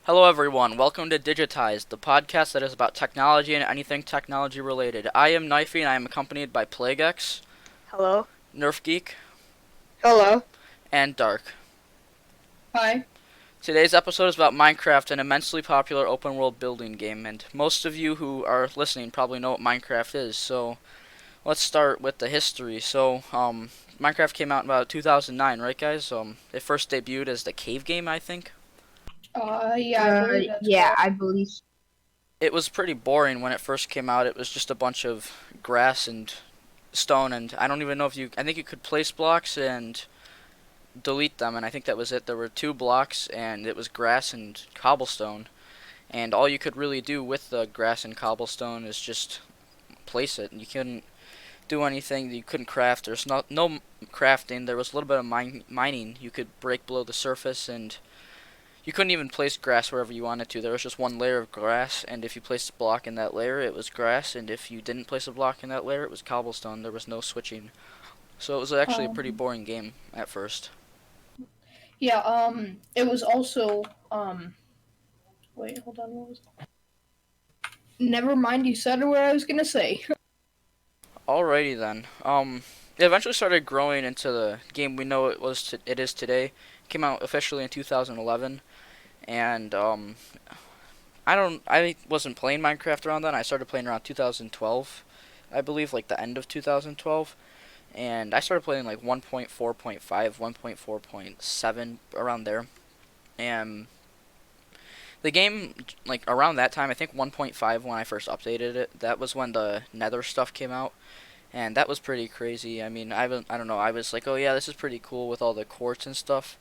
Hello, everyone. Welcome to Digitized, the podcast that is about technology and anything technology related. I am Knifey, and I am accompanied by PlagueX, Hello. Nerf Geek, Hello. and Dark. Hi. Today's episode is about Minecraft, an immensely popular open world building game, and most of you who are listening probably know what Minecraft is. So let's start with the history. Minecraft came out in about 2009, right, guys? It first debuted as the cave game, I think. Yeah, I believe that's Yeah, correct. I believe so. It was pretty boring when it first came out. It was just a bunch of grass and stone, and I don't even know if you. I think you could place blocks and delete them, and I think that was it. There were two blocks, and it was grass and cobblestone, and all you could really do with the grass and cobblestone is just place it. You couldn't do anything. You couldn't craft. There's no crafting. There was a little bit of mining. You could break below the surface, and you couldn't even place grass wherever you wanted to. There was just one layer of grass, and if you placed a block in that layer, it was grass, and if you didn't place a block in that layer, it was cobblestone. There was no switching. So it was actually a pretty Um, boring game at first. yeah, it was also, wait, hold on, what was Never mind, you said what I was gonna say. Alrighty then. It eventually started growing into the game we know it is today. It came out officially in 2011, and I wasn't playing Minecraft around then. I started playing around 2012, I believe, like the end of 2012. And I started playing like 1.4.5, 1.4.7 around there. And the game, like around that time, I think 1.5 when I first updated it, that was when the Nether stuff came out, and that was pretty crazy. I mean, I don't know, I was like, oh yeah, this is pretty cool with all the quartz and stuff.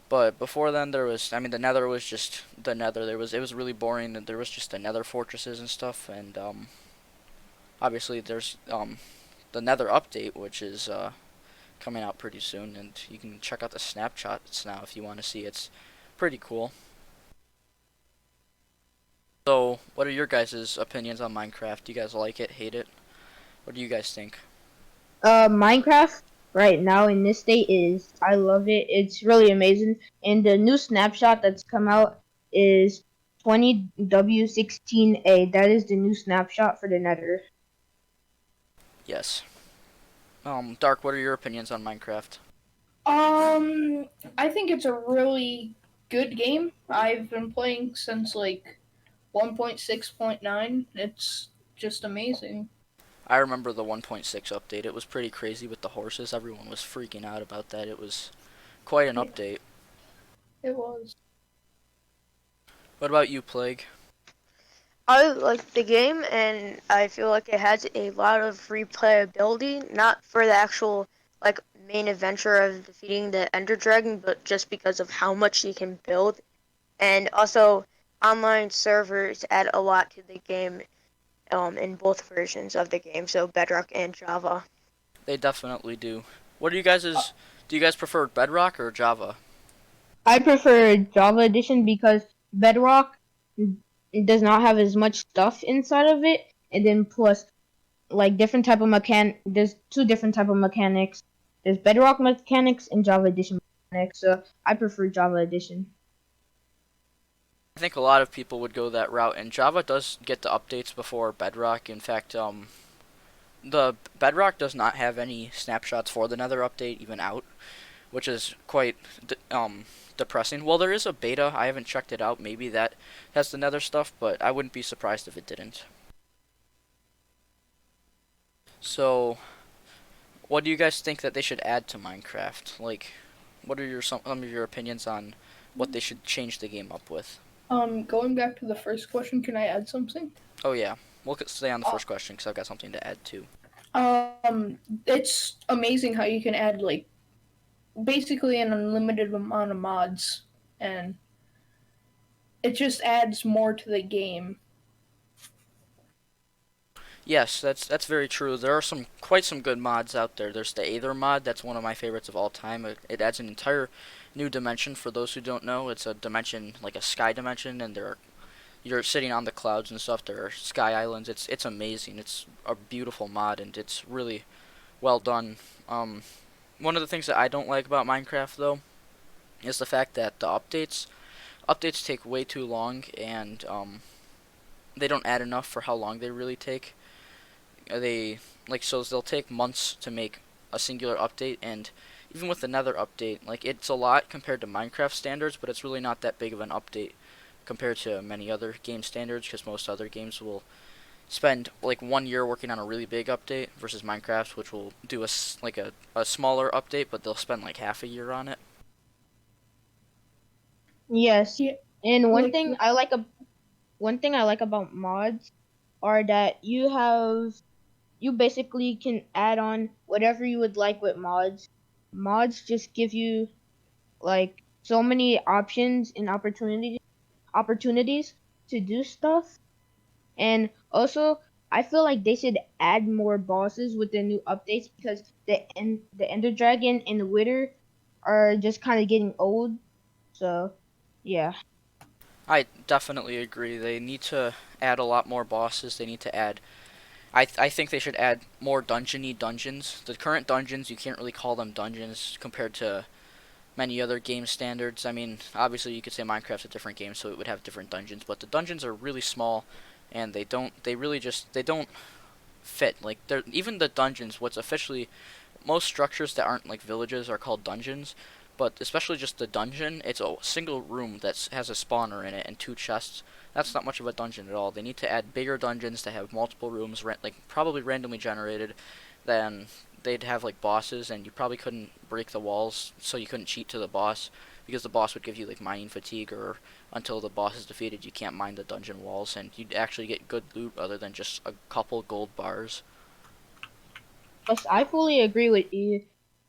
But before then, I mean, the Nether was just the Nether. It was really boring. And there was just the Nether fortresses and stuff, and obviously there's the Nether update, which is coming out pretty soon, and you can check out the snapshots now if you want to see. It's pretty cool. So, what are your guys' opinions on Minecraft? Do you guys like it, hate it? What do you guys think? Minecraft right now in this state is I love it. It's really amazing. And the new snapshot that's come out is 20W16A. That is the new snapshot for the Nether. Yes. Dark, what are your opinions on Minecraft? Um, I think it's a really good game. I've been playing since like 1.6.9. It's just amazing. I remember the 1.6 update. It was pretty crazy with the horses. Everyone was freaking out about that. It was quite an Yeah, update. it was. What about you, Plague? I like the game, and I feel like it has a lot of replayability, not for the actual like main adventure of defeating the Ender Dragon, but just because of how much you can build, and also online servers add a lot to the game in both versions of the game, so Bedrock and Java. They definitely do. What are you Uh, guys' Do you guys prefer Bedrock or Java? I prefer Java Edition because Bedrock does not have as much stuff inside of it, and then plus like different type of There's two different type of mechanics. There's Bedrock mechanics and Java Edition mechanics. So I prefer Java Edition. I think a lot of people would go that route, and Java does get the updates before Bedrock. In fact, the Bedrock does not have any snapshots for the Nether update even out, which is quite depressing. Well, there is a beta. I haven't checked it out. Maybe that has the Nether stuff, but I wouldn't be surprised if it didn't. So, what do you guys think that they should add to Minecraft? Like, what are some of your opinions on what they should change the game up with? Going back to the first question, can I add something? Oh yeah, we'll stay on the Uh, first question because I've got something to add too. it's amazing how you can add like basically an unlimited amount of mods, and it just adds more to the game. Yes, that's very true. There are quite some good mods out there. There's the Aether mod. That's one of my favorites of all time. It adds an entire new dimension for those who don't know. It's a dimension like a sky dimension, and you're sitting on the clouds and stuff. There are sky islands. It's amazing. It's a beautiful mod, and it's really well done. Um, One of the things that I don't like about Minecraft though is the fact that the updates updates take way too long, and they don't add enough for how long they really take. They like so they'll take months to make a singular update, and even with another update, like it's a lot compared to Minecraft standards, but it's really not that big of an update compared to many other game standards, because most other games will spend like 1 year working on a really big update versus Minecraft, which will do a smaller update, but they'll spend like half a year on it. Yes, Yeah, and like one thing I like about mods are that you basically can add on whatever you would like with mods. Mods just give you like so many options and opportunities to do stuff. And also, I feel like they should add more bosses with the new updates because the Ender Dragon and the Wither are just kind of getting old. So, yeah. I definitely agree. They need to add a lot more bosses. They need to add. I think they should add more dungeony dungeons. The current dungeons, you can't really call them dungeons compared to many other game standards. I mean, obviously you could say Minecraft's a different game, so it would have different dungeons, but the dungeons are really small, and they don't fit. Like they're even the dungeons. What's officially most structures that aren't like villages are called dungeons, but especially just the dungeon, it's a single room that has a spawner in it and two chests. That's not much of a dungeon at all. They need to add bigger dungeons that have multiple rooms, like probably randomly generated. Then they'd have like bosses, and you probably couldn't break the walls, so you couldn't cheat to the boss because the boss would give you like mining fatigue, or until the boss is defeated, you can't mine the dungeon walls, and you'd actually get good loot other than just a couple gold bars. Yes, I fully agree with you.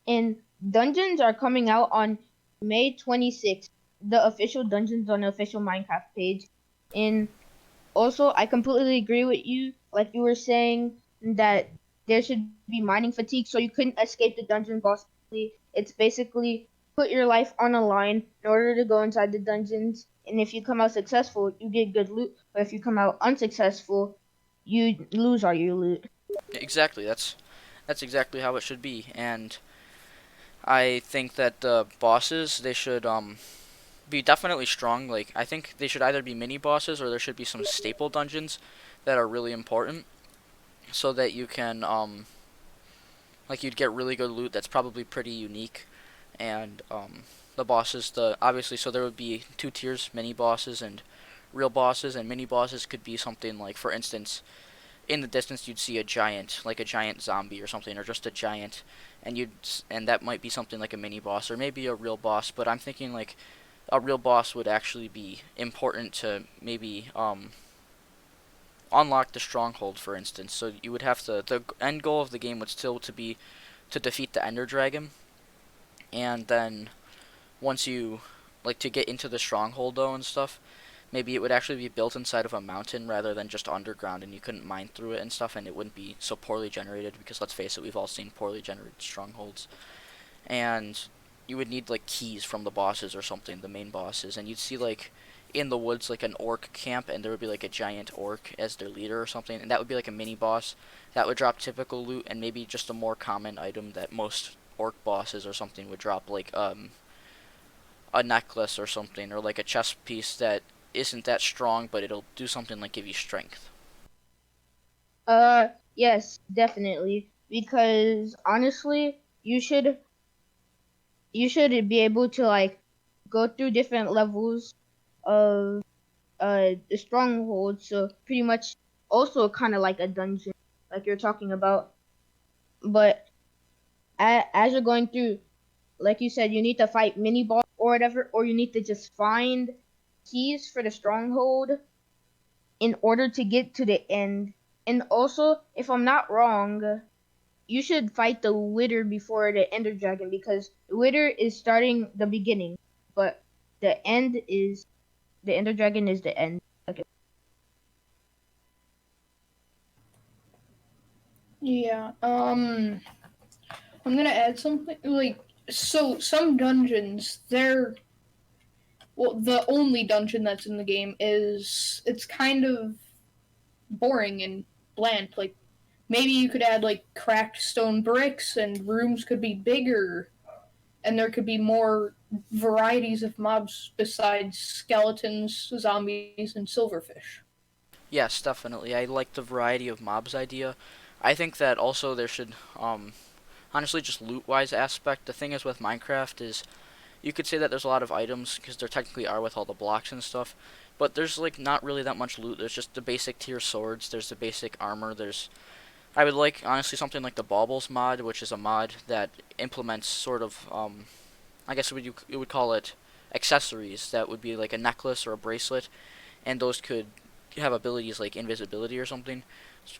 And dungeons are coming out on May 26th, the official dungeons on the official Minecraft page. And also, I completely agree with you. Like you were saying that there should be mining fatigue, so you couldn't escape the dungeon boss. It's basically put your life on a line in order to go inside the dungeons. And if you come out successful, you get good loot. But if you come out unsuccessful, you lose all your loot. Exactly. That's exactly how it should be, and I think that the bosses they should be definitely strong. Like I think they should either be mini bosses or there should be some staple dungeons that are really important, so that you can like you'd get really good loot that's probably pretty unique, and the bosses the obviously so there would be two tiers: mini bosses and real bosses, and mini bosses could be something like, for instance, in the distance you'd see a giant, like a giant zombie or something, or just a giant, and that might be something like a mini boss or maybe a real boss. But I'm thinking like a real boss would actually be important to maybe unlock the stronghold, for instance. So you would have to the end goal of the game would still to be to defeat the Ender Dragon, and then once you like to get into the stronghold though and stuff, maybe it would actually be built inside of a mountain rather than just underground, and you couldn't mine through it and stuff, and it wouldn't be so poorly generated, because let's face it, we've all seen poorly generated strongholds. And you would need like keys from the bosses or something, the main bosses, and you'd see like in the woods like an orc camp, and there would be like a giant orc as their leader or something, and that would be like a mini boss that would drop typical loot and maybe just a more common item that most orc bosses or something would drop, like a necklace or something, or like a chest piece that isn't that strong, but it'll do something like give you strength. Yes, definitely. Because honestly, you should be able to like go through different levels of the stronghold. So pretty much also kind of like a dungeon, like you're talking about. But as you're going through, like you said, you need to fight mini boss or whatever, or you need to just find keys for the stronghold in order to get to the end. And also, if I'm not wrong, you should fight the Wither before the Ender Dragon because the Wither is starting the beginning, but the Ender Dragon is the end. Okay. yeah. I'm gonna add something like so. Some dungeons, they're well, the only dungeon that's in the game is it's kind of boring and bland. Like maybe you could add cracked stone bricks and rooms could be bigger and there could be more varieties of mobs besides skeletons, zombies, and silverfish. Yes, definitely. I like the variety of mobs idea. I think that also there should, honestly, just loot-wise aspect. The thing is with Minecraft is you could say that there's a lot of items because there technically are with all the blocks and stuff, but there's like not really that much loot. There's just the basic tier swords. There's the basic armor. There's I would like honestly something like the Baubles mod, which is a mod that implements sort of I guess you would call it accessories that would be like a necklace or a bracelet, and those could have abilities like invisibility or something.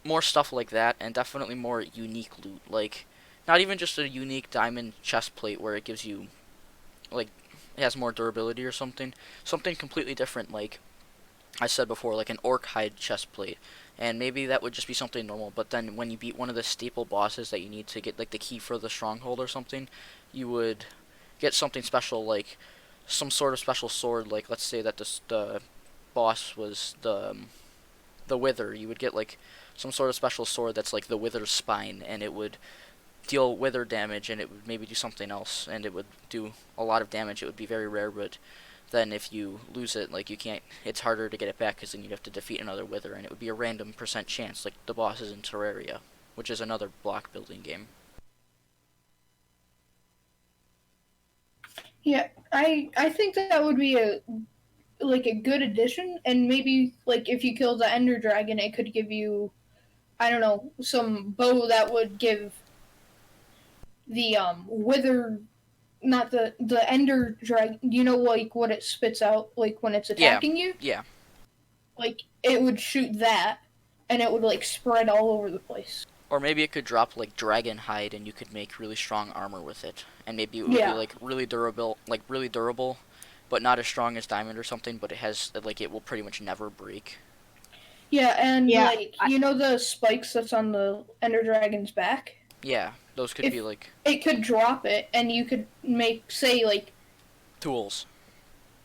More stuff like that, and definitely more unique loot. Like not even just a unique diamond chest plate where it gives you like it has more durability or something. Something completely different, like I said before, like an orc hide chest plate. And maybe that would just be something normal, but then when you beat one of the staple bosses that you need to get like the key for the stronghold or something, you would get something special like some sort of special sword. Like let's say that the boss was the wither. You would get like some sort of special sword that's like the wither's spine, and it would deal wither damage, and it would maybe do something else, and it would do a lot of damage. It would be very rare, but then if you lose it, like you can't, it's harder to get it back because then you'd have to defeat another wither, and it would be a random percent chance, like the bosses in Terraria, which is another block building game. Yeah, I think that would be a good addition, and maybe like if you kill the Ender Dragon, it could give you, I don't know, some bow that would give the wither, not the Ender Dragon. You know, like what it spits out, like when it's Yeah, attacking you. yeah. Like it would shoot that, and it would like spread all over the place. Or maybe it could drop like dragon hide, and you could make really strong armor with it, and maybe it would be Yeah, like really durable, but not as strong as diamond or something. But it has like it will pretty much never break. yeah, and Yeah, like you know the spikes that's on the Ender Dragon's back. Yeah, those could be If like it could drop it, and you could make say like tools.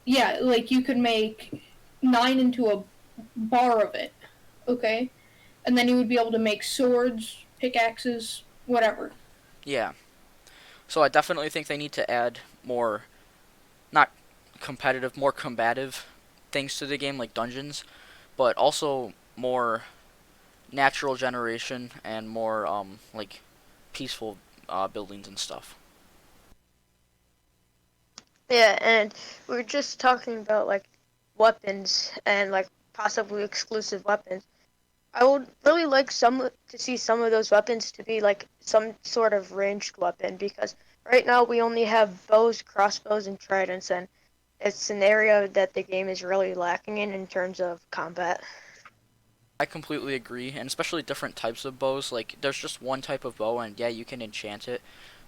yeah, like you could make 9 into a bar of it, okay? And then you would be able to make swords, pickaxes, whatever. Yeah. So I definitely think they need to add more, not competitive, more combative things to the game, like dungeons, but also more natural generation and more like peaceful buildings and stuff. Yeah, and we were just talking about like weapons and like possibly exclusive weapons. I would really like some to see some of those weapons to be like some sort of ranged weapon because right now we only have bows, crossbows, and tridents, and it's an area that the game is really lacking in terms of combat. I completely agree, and especially different types of bows. Like, there's just one type of bow, and yeah, you can enchant it,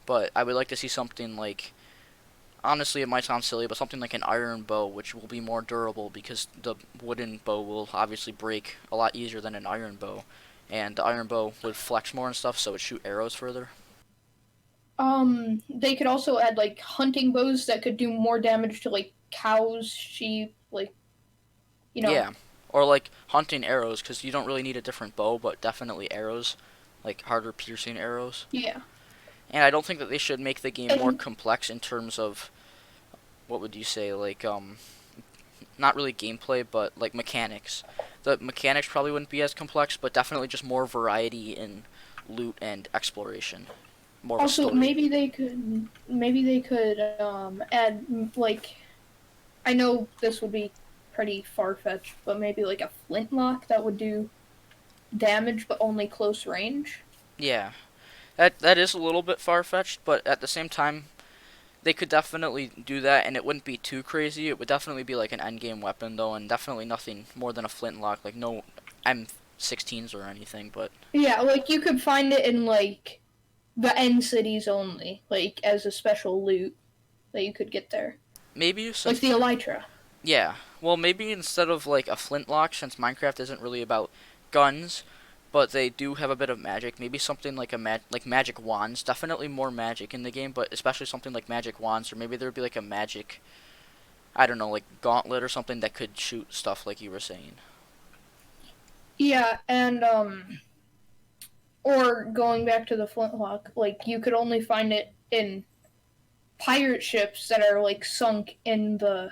but I would like to see something like, honestly, it might sound silly, but something like an iron bow, which will be more durable because the wooden bow will obviously break a lot easier than an iron bow, and the iron bow would flex more and stuff, so it would shoot arrows further. They could also add like hunting bows that could do more damage to like cows, sheep, like you know. Yeah, or like hunting arrows, because you don't really need a different bow, but definitely arrows, like harder piercing arrows. Yeah, And I don't think that they should make the game more and complex in terms of what would you say, like not really gameplay, but like mechanics. The mechanics probably wouldn't be as complex, but definitely just more variety in loot and exploration. More of a also story. maybe they could add like, I know this would be pretty far fetched, but maybe like a flintlock that would do damage but only close range. Yeah, that is a little bit far fetched, but at the same time, they could definitely do that, and it wouldn't be too crazy. It would definitely be like an end game weapon though, and definitely nothing more than a flintlock. Like no M16s or anything, but Yeah, like you could find it in like the end cities only, like as a special loot that you could get there, maybe like since the elytra. yeah, well maybe instead of like a flintlock, since Minecraft isn't really about guns, but they do have a bit of magic. Maybe something like like magic wands. Definitely more magic in the game, but especially something like magic wands, or maybe there would be like a magic, I don't know, like gauntlet or something that could shoot stuff like you were saying. Yeah, and or going back to the flintlock, like you could only find it in pirate ships that are like sunk in the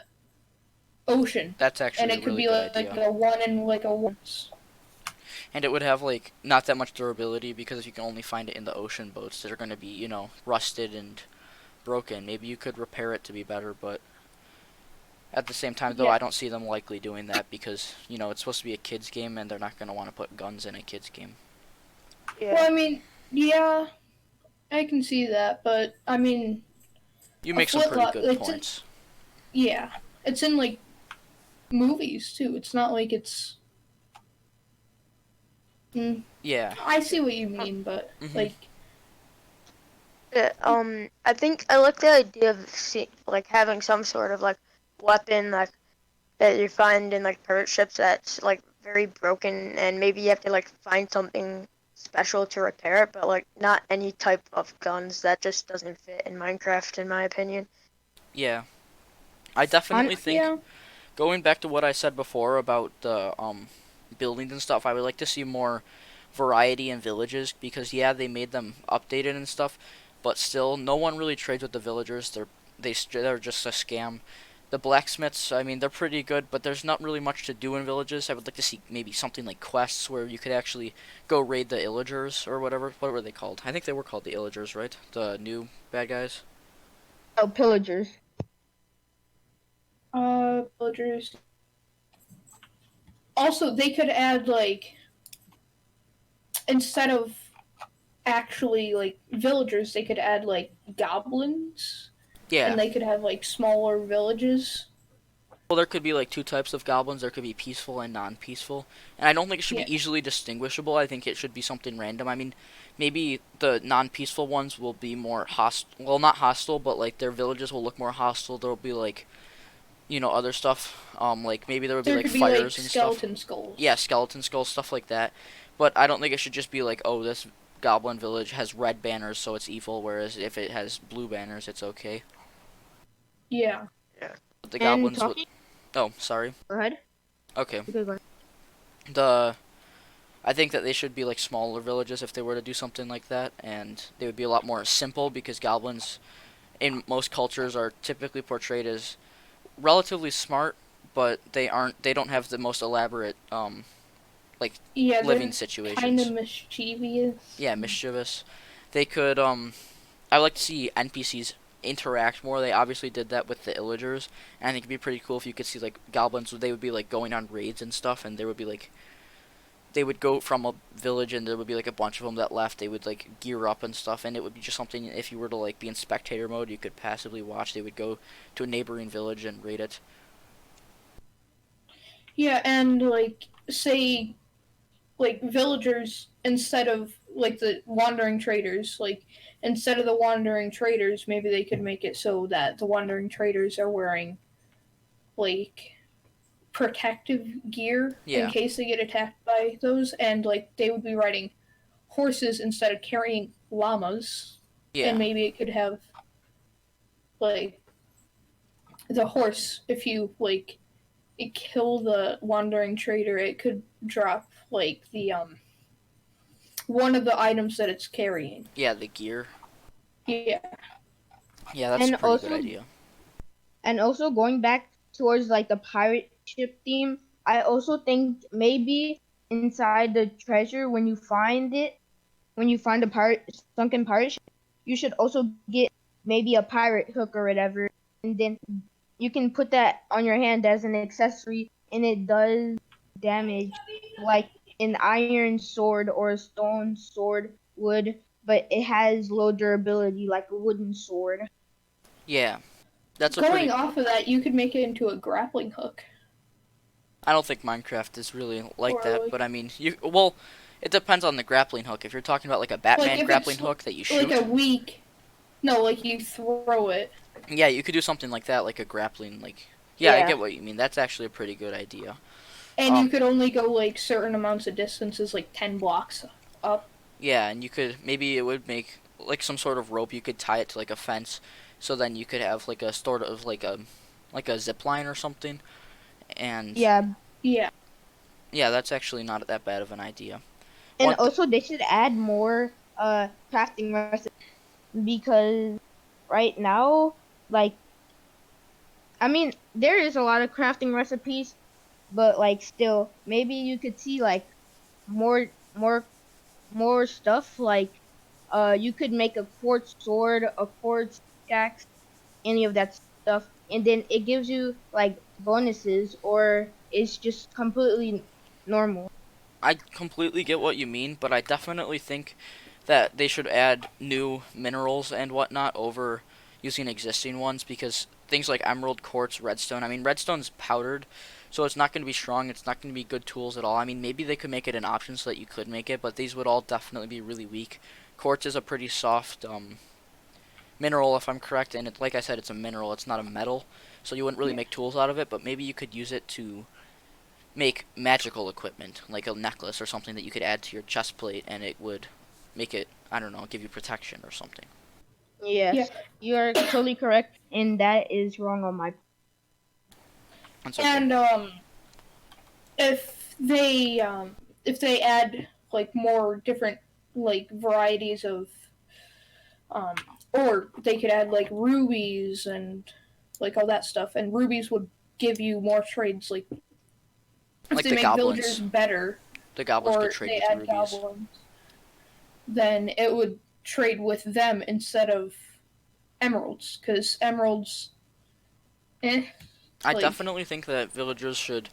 ocean, That's and actually a it could really be good like idea. a one and like a once. And it would have like not that much durability because if you can only find it in the ocean boats that are going to be, rusted and broken. Maybe you could repair it to be better, but at the same time though, Yeah. I don't see them likely doing that because, it's supposed to be a kids game and they're not going to want to put guns in a kids game. Yeah. Well, I mean, yeah, I can see that, but I mean, You a make some pretty flintlock. good points. Yeah, it's in like movies too. It's not like it's. Yeah. I see what you mean, but Mhm. like, Yeah, I think I like the idea of like having some sort of like weapon like that you find in like pirate ships that's like very broken, and maybe you have to like find something special to repair it, but like not any type of guns. That just doesn't fit in Minecraft, in my opinion. Yeah. I definitely think yeah, going back to what I said before about the buildings and stuff, I would like to see more variety in villages because yeah, they made them updated and stuff, but still, no one really trades with the villagers. They're just a scam. The blacksmiths, I mean, they're pretty good, but there's not really much to do in villages. I would like to see maybe something like quests where you could actually go raid the illagers or whatever. What were they called? I think they were called the illagers, right? The new bad guys. Oh, pillagers. villagers. Also, they could add like instead of actually like villagers, they could add like goblins, Yeah. and they could have like smaller villages. Well, there could be like two types of goblins. There could be peaceful and non-peaceful, and I don't think it should Yeah, be easily distinguishable. I think it should be something random. I mean, maybe the non-peaceful ones will be more hostile. Well, not hostile, but like their villages will look more hostile. There'll be like other stuff. Like maybe there would be there like could be like fires and stuff. skeleton Yeah, skulls. skeleton skulls, stuff like that. But I don't think it should just be like, oh, this goblin village has red banners, so it's evil. Whereas if it has blue banners, it's okay. Yeah. Yeah. But the And goblins would. talking. Oh, sorry. Go ahead. Okay. Okay, go ahead. The I think that they should be like smaller villages if they were to do something like that, and they would be a lot more simple because goblins in most cultures are typically portrayed as relatively smart, but they don't have the most elaborate like Yeah, living they're kind of situations. mischievous. Yeah, mischievous. They could I like to see NPCs interact more. They obviously did that with the illagers, and I think it'd be pretty cool if you could see like goblins. They would be like going on raids and stuff, and there would be like they would go from a village and there would be like a bunch of them that left. They would like gear up and stuff, and it would be just something if you were to like be in spectator mode, you could passively watch. They would go to a neighboring village and raid it. Yeah, and like say like villagers instead of like the wandering traders, like instead of the wandering traders, maybe they could make it so that the wandering traders are wearing like protective gear in Yeah, case they get attacked by those, and like they would be riding horses instead of carrying llamas, and yeah, maybe it could have like the horse if you like kill the wandering trader, it could drop like the one of the items that it's carrying. yeah. The gear. Yeah. Yeah, that's a And pretty good also, idea. going back towards like the pirate ship theme, I also think maybe inside the treasure when you find a pirate sunken pirate ship, you should also get maybe a pirate hook or whatever, and then you can put that on your hand as an accessory, and it does damage like an iron sword or a stone sword would, but it has low durability like a wooden sword. Yeah, that's a Going pretty. off of that, you could make it into a grappling hook. I don't think Minecraft is really like Or that, but I mean, you well, it depends on the grappling hook. If you're talking about like a like Batman if grappling it's hook that you like shoot, a weak no, like you throw it. yeah, you could do something like that, like a grappling, like. Yeah, I Yeah. get what you mean. That's actually a pretty good idea. And you Um, could only go like certain amounts of distances, like 10 blocks up. yeah, and you could maybe it would make like some sort of rope. You could tie it to like a fence, so then you could have like a sort of like a zip line or something. And Yeah, Yeah. yeah, that's actually not that bad of an idea. and One, also they should add more crafting recipes because right now like I mean, there is a lot of crafting recipes, but like still, maybe you could see like more more more stuff like you could make a quartz sword, a quartz axe, any of that stuff, and then it gives you like bonuses, or it's just completely normal. I completely get what you mean, but I definitely think that they should add new minerals and whatnot over using existing ones because things like emerald, quartz, redstone. I mean, redstone's powdered, so it's not going to be strong. It's not going to be good tools at all. I mean, maybe they could make it an option so that you could make it, but these would all definitely be really weak. Quartz is a pretty soft mineral, if I'm correct, and like I said, it's a mineral. It's not a metal, so you wouldn't really Yeah. make tools out of it. But maybe you could use it to make magical equipment, like a necklace or something that you could add to your chest plate, and it would make it, I don't know, give you protection or something. Yeah. Yes, you are totally correct, and that is wrong on my. That's okay. And if they if they add like more different like varieties of um or they could add like rubies and like all that stuff, and rubies would give you more trades, like if Like they the make villagers goblins. better The goblins could or trade they with add rubies. goblins, then it would trade with them instead of emeralds, because emeralds, eh, I like definitely think that villagers should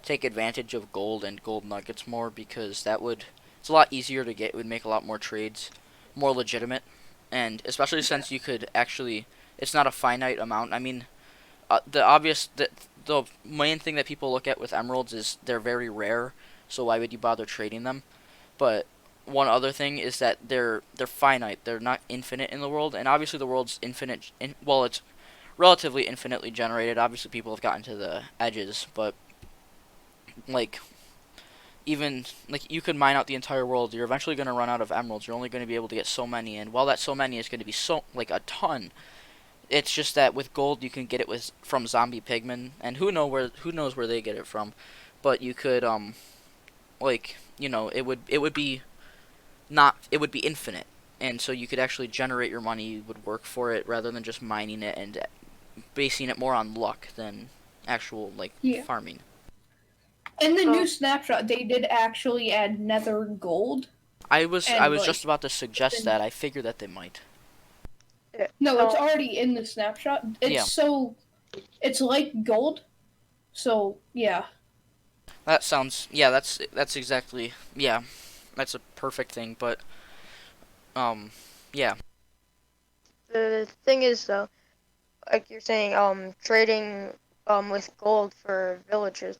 take advantage of gold and gold nuggets more because that would, it's a lot easier to get. It would make a lot more trades more legitimate, and especially yeah, since you could actually, it's not a finite amount. I mean, the main thing that people look at with emeralds is they're very rare, so why would you bother trading them? But one other thing is that they're finite. They're not infinite in the world, and obviously the world's infinite. Well, it's relatively infinitely generated. Obviously, people have gotten to the edges, but like even like you could mine out the entire world, you're eventually going to run out of emeralds. You're only going to be able to get so many, and while that so many is going to be so like a ton, it's just that with gold you can get it with from zombie pigmen, and who knows where they get it from, but you could like it would be not it would be infinite, and so you could actually generate your money. You would work for it rather than just mining it and basing it more on luck than actual like yeah. farming. In the new So snapshot, they did actually add nether gold, I and was like just about to suggest then, that. I figured that they might. yeah, no, it's so already in the snapshot. Yeah, It's like gold. So yeah, that sounds. Yeah, that's exactly. Yeah, that's a perfect thing. But um, yeah, the thing is though, like you're saying, trading with gold for villages.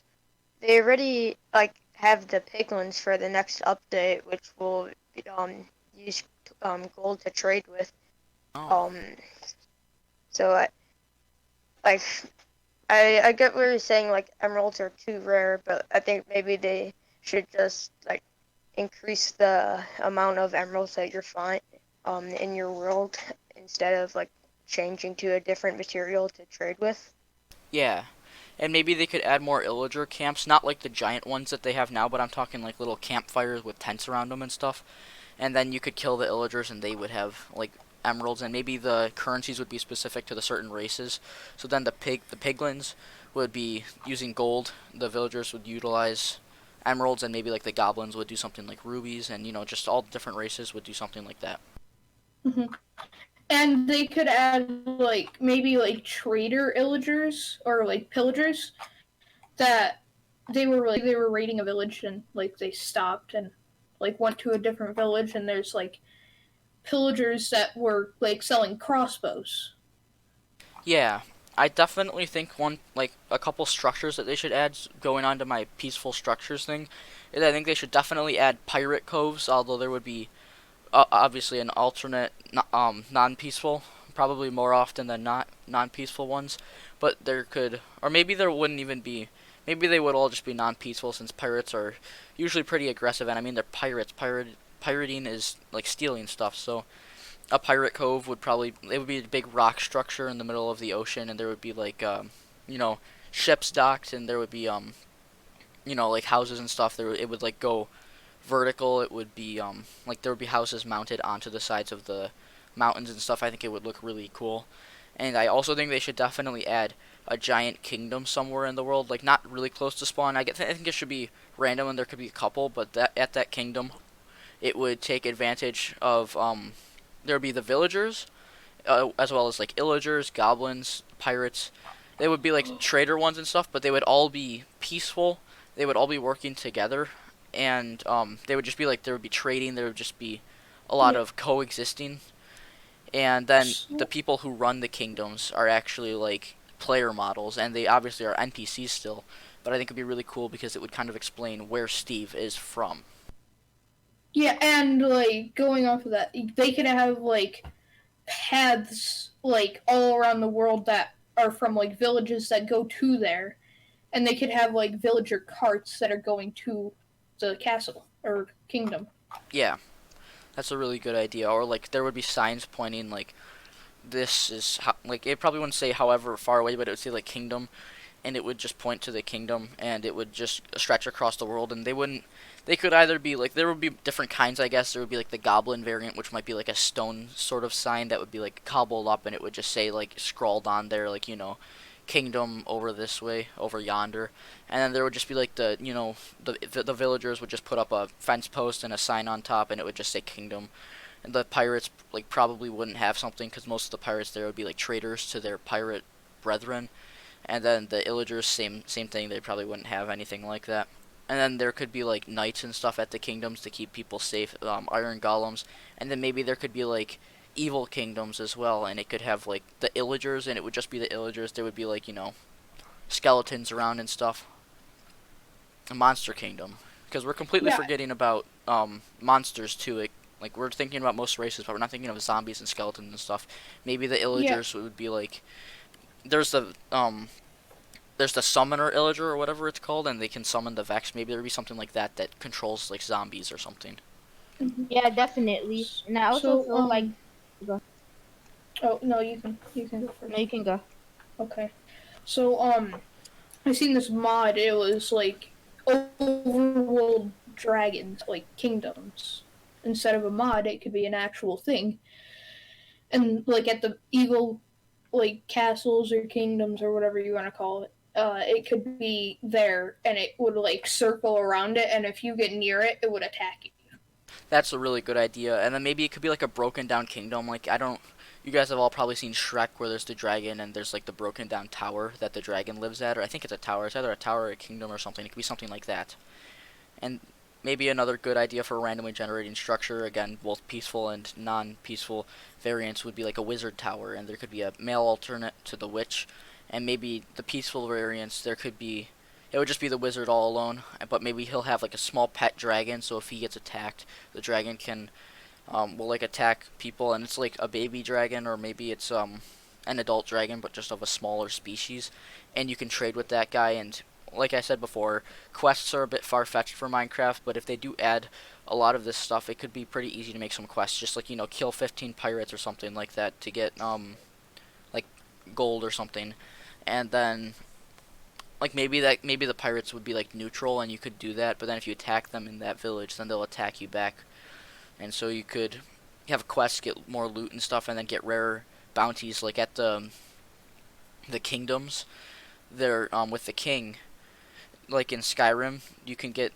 They already like have the piglins for the next update, which will use gold to trade with. oh Um, so like I get what you're saying. Like emeralds are too rare, but I think maybe they should just like increase the amount of emeralds that you're find in your world instead of like changing to a different material to trade with. yeah, and maybe they could add more illager camps, not like the giant ones that they have now, but I'm talking like little campfires with tents around them and stuff. And then you could kill the illagers, and they would have like emeralds, and maybe the currencies would be specific to the certain races. So then the piglins would be using gold. The villagers would utilize emeralds, and maybe like the goblins would do something like rubies, and just all different races would do something like that. hmm and they could add like maybe like trader illagers or like pillagers that they were raiding a village, and like they stopped and like went to a different village, and there's like pillagers that were like selling crossbows. Yeah, I definitely think one like a couple structures that they should add going on to my peaceful structures thing is I think they should definitely add pirate coves, although there would be obviously an alternate non-peaceful, probably more often than not non-peaceful ones, but there could, or maybe there wouldn't even be, maybe they would all just be non-peaceful since pirates are usually pretty aggressive, and I mean they're pirates. Pirating is like stealing stuff, so a pirate cove would probably, it would be a big rock structure in the middle of the ocean, and there would be like you know ships docked, and there would be like houses and stuff. It would like go vertical. It would be like there would be houses mounted onto the sides of the mountains and stuff. I think it would look really cool. And I also think they should definitely add a giant kingdom somewhere in the world, like not really close to spawn. I think it should be random, and there could be a couple, but that at that kingdom, it would take advantage of there would be the villagers, as well as like illagers, goblins, pirates. They would be like trader ones and stuff, but they would all be peaceful. They would all be working together, and they would just be like there would be trading. There would just be a lot Yeah. of coexisting, and then the So, people who run the kingdoms are actually like player models, and they obviously are NPCs still. But I think it'd be really cool because it would kind of explain where Steve is from. yeah, and like going off of that, they could have like paths like all around the world that are from like villages that go to there, and they could have like villager carts that are going to the castle or kingdom. Yeah, that's a really good idea. Or like there would be signs pointing like this is how, like it probably wouldn't say however far away, but it would say like kingdom, and it would just point to the kingdom, and it would just stretch across the world, and they wouldn't. They could either be like there would be different kinds, I guess. There would be like the goblin variant, which might be like a stone sort of sign that would be like cobbled up, and it would just say like scrawled on there like kingdom over this way, over yonder. And then there would just be like the villagers would just put up a fence post and a sign on top, and it would just say kingdom. And the pirates like probably wouldn't have something because most of the pirates there would be like traders to their pirate brethren. And then the illagers, same thing. They probably wouldn't have anything like that. And then there could be like knights and stuff at the kingdoms to keep people safe, iron golems. And then maybe there could be like evil kingdoms as well, and it could have like the illagers, and it would just be the illagers. There would be like skeletons around and stuff. A monster kingdom, because we're completely Yeah, forgetting about monsters too. Like we're thinking about most races, but we're not thinking of zombies and skeletons and stuff. Maybe the yeah, illagers would be like there's the summoner illager or whatever it's called, and they can summon the Vex. Maybe there'd be something like that that controls like zombies or something. mhm. Yeah, definitely. And I also So feel like go. oh no, you can go No, first. you can go. Okay. So I seen this mod. It was like overworld dragons, like kingdoms. Instead of a mod, it could be an actual thing. And like at the eagle, like castles or kingdoms or whatever you want to call it, it could be there, and it would like circle around it. And if you get near it, it would attack you. That's a really good idea. And then maybe it could be like a broken down kingdom. Like I don't. You guys have all probably seen Shrek, where there's the dragon and there's like the broken down tower that the dragon lives at, or I think it's a tower. It's either a tower or a kingdom or something. It could be something like that. And maybe another good idea for randomly generating structure, again, both peaceful and non-peaceful variants, would be like a wizard tower, and there could be a male alternate to the witch, and maybe the peaceful variants, there could be, it would just be the wizard all alone, but maybe he'll have like a small pet dragon, so if he gets attacked, the dragon can, will like attack people, and it's like a baby dragon, or maybe it's an adult dragon, but just of a smaller species, and you can trade with that guy. And like I said before, quests are a bit far-fetched for Minecraft, but if they do add a lot of this stuff, it could be pretty easy to make some quests, just like kill 15 pirates or something like that to get like gold or something. And then like maybe the pirates would be like neutral and you could do that, but then if you attack them in that village, then they'll attack you back. And so you could have quests, get more loot and stuff, and then get rare bounties like at the kingdoms. There with the king, like in Skyrim, you can get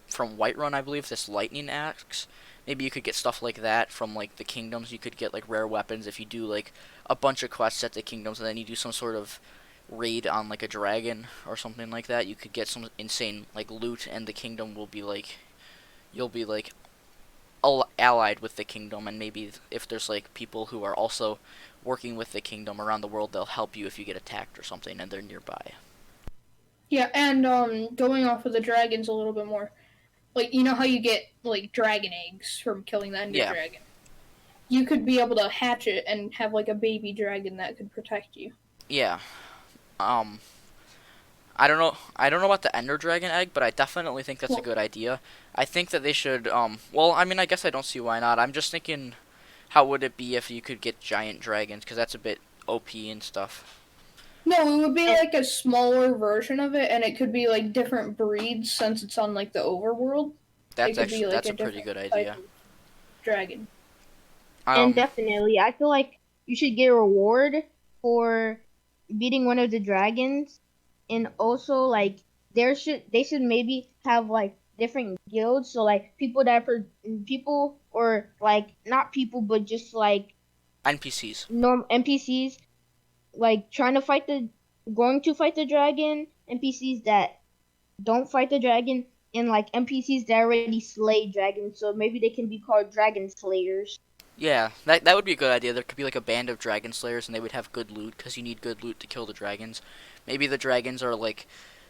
from Whiterun, I believe, this lightning axe. Maybe you could get stuff like that from like the kingdoms. You could get like rare weapons if you do like a bunch of quests at the kingdoms, and then you do some sort of raid on like a dragon or something like that. You could get some insane like loot, and the kingdom will be like you'll be like allied with the kingdom, and maybe if there's like people who are also working with the kingdom around the world, they'll help you if you get attacked or something, and they're nearby. Yeah, and going off of the dragons a little bit more, like you know how you get like dragon eggs from killing the ender Yeah, dragon. You could be able to hatch it and have like a baby dragon that could protect you. yeah. Um, I don't know. I don't know about the Ender Dragon egg, but I definitely think that's a Well, good idea. I think that they should. Well, I mean, I guess I don't see why not. I'm just thinking, how would it be if you could get giant dragons? Because that's a bit OP and stuff. no, it would be And like a smaller version of it, and it could be like different breeds since it's on like the overworld. It That's could be actually like that's a a pretty different good type idea. of dragon. and Um, definitely, I feel like you should get a reward for beating one of the dragons, and also like they should maybe have like different guilds, so like people, or like not people but just like NPCs. norm NPCs, like going to fight the dragon, NPCs that don't fight the dragon, and like NPCs that already slay dragons, so maybe they can be called dragon slayers. Yeah, that would be a good idea. There could be like a band of dragon slayers, and they would have good loot because you need good loot to kill the dragons. Maybe the dragons are like,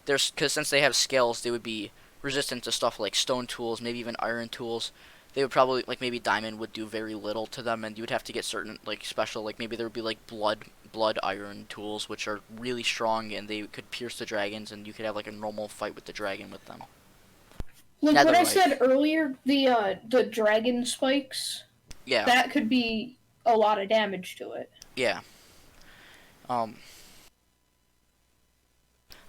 there's because since they have scales, they would be resistant to stuff like stone tools, maybe even iron tools. They would probably like maybe diamond would do very little to them, and you would have to get certain like special like maybe there would be like blood iron tools, which are really strong and they could pierce the dragons, and you could have like a normal fight with the dragon with them. Like what I Netherite. said earlier, the dragon spikes, Yeah, that could be a lot of damage to it. yeah. Um,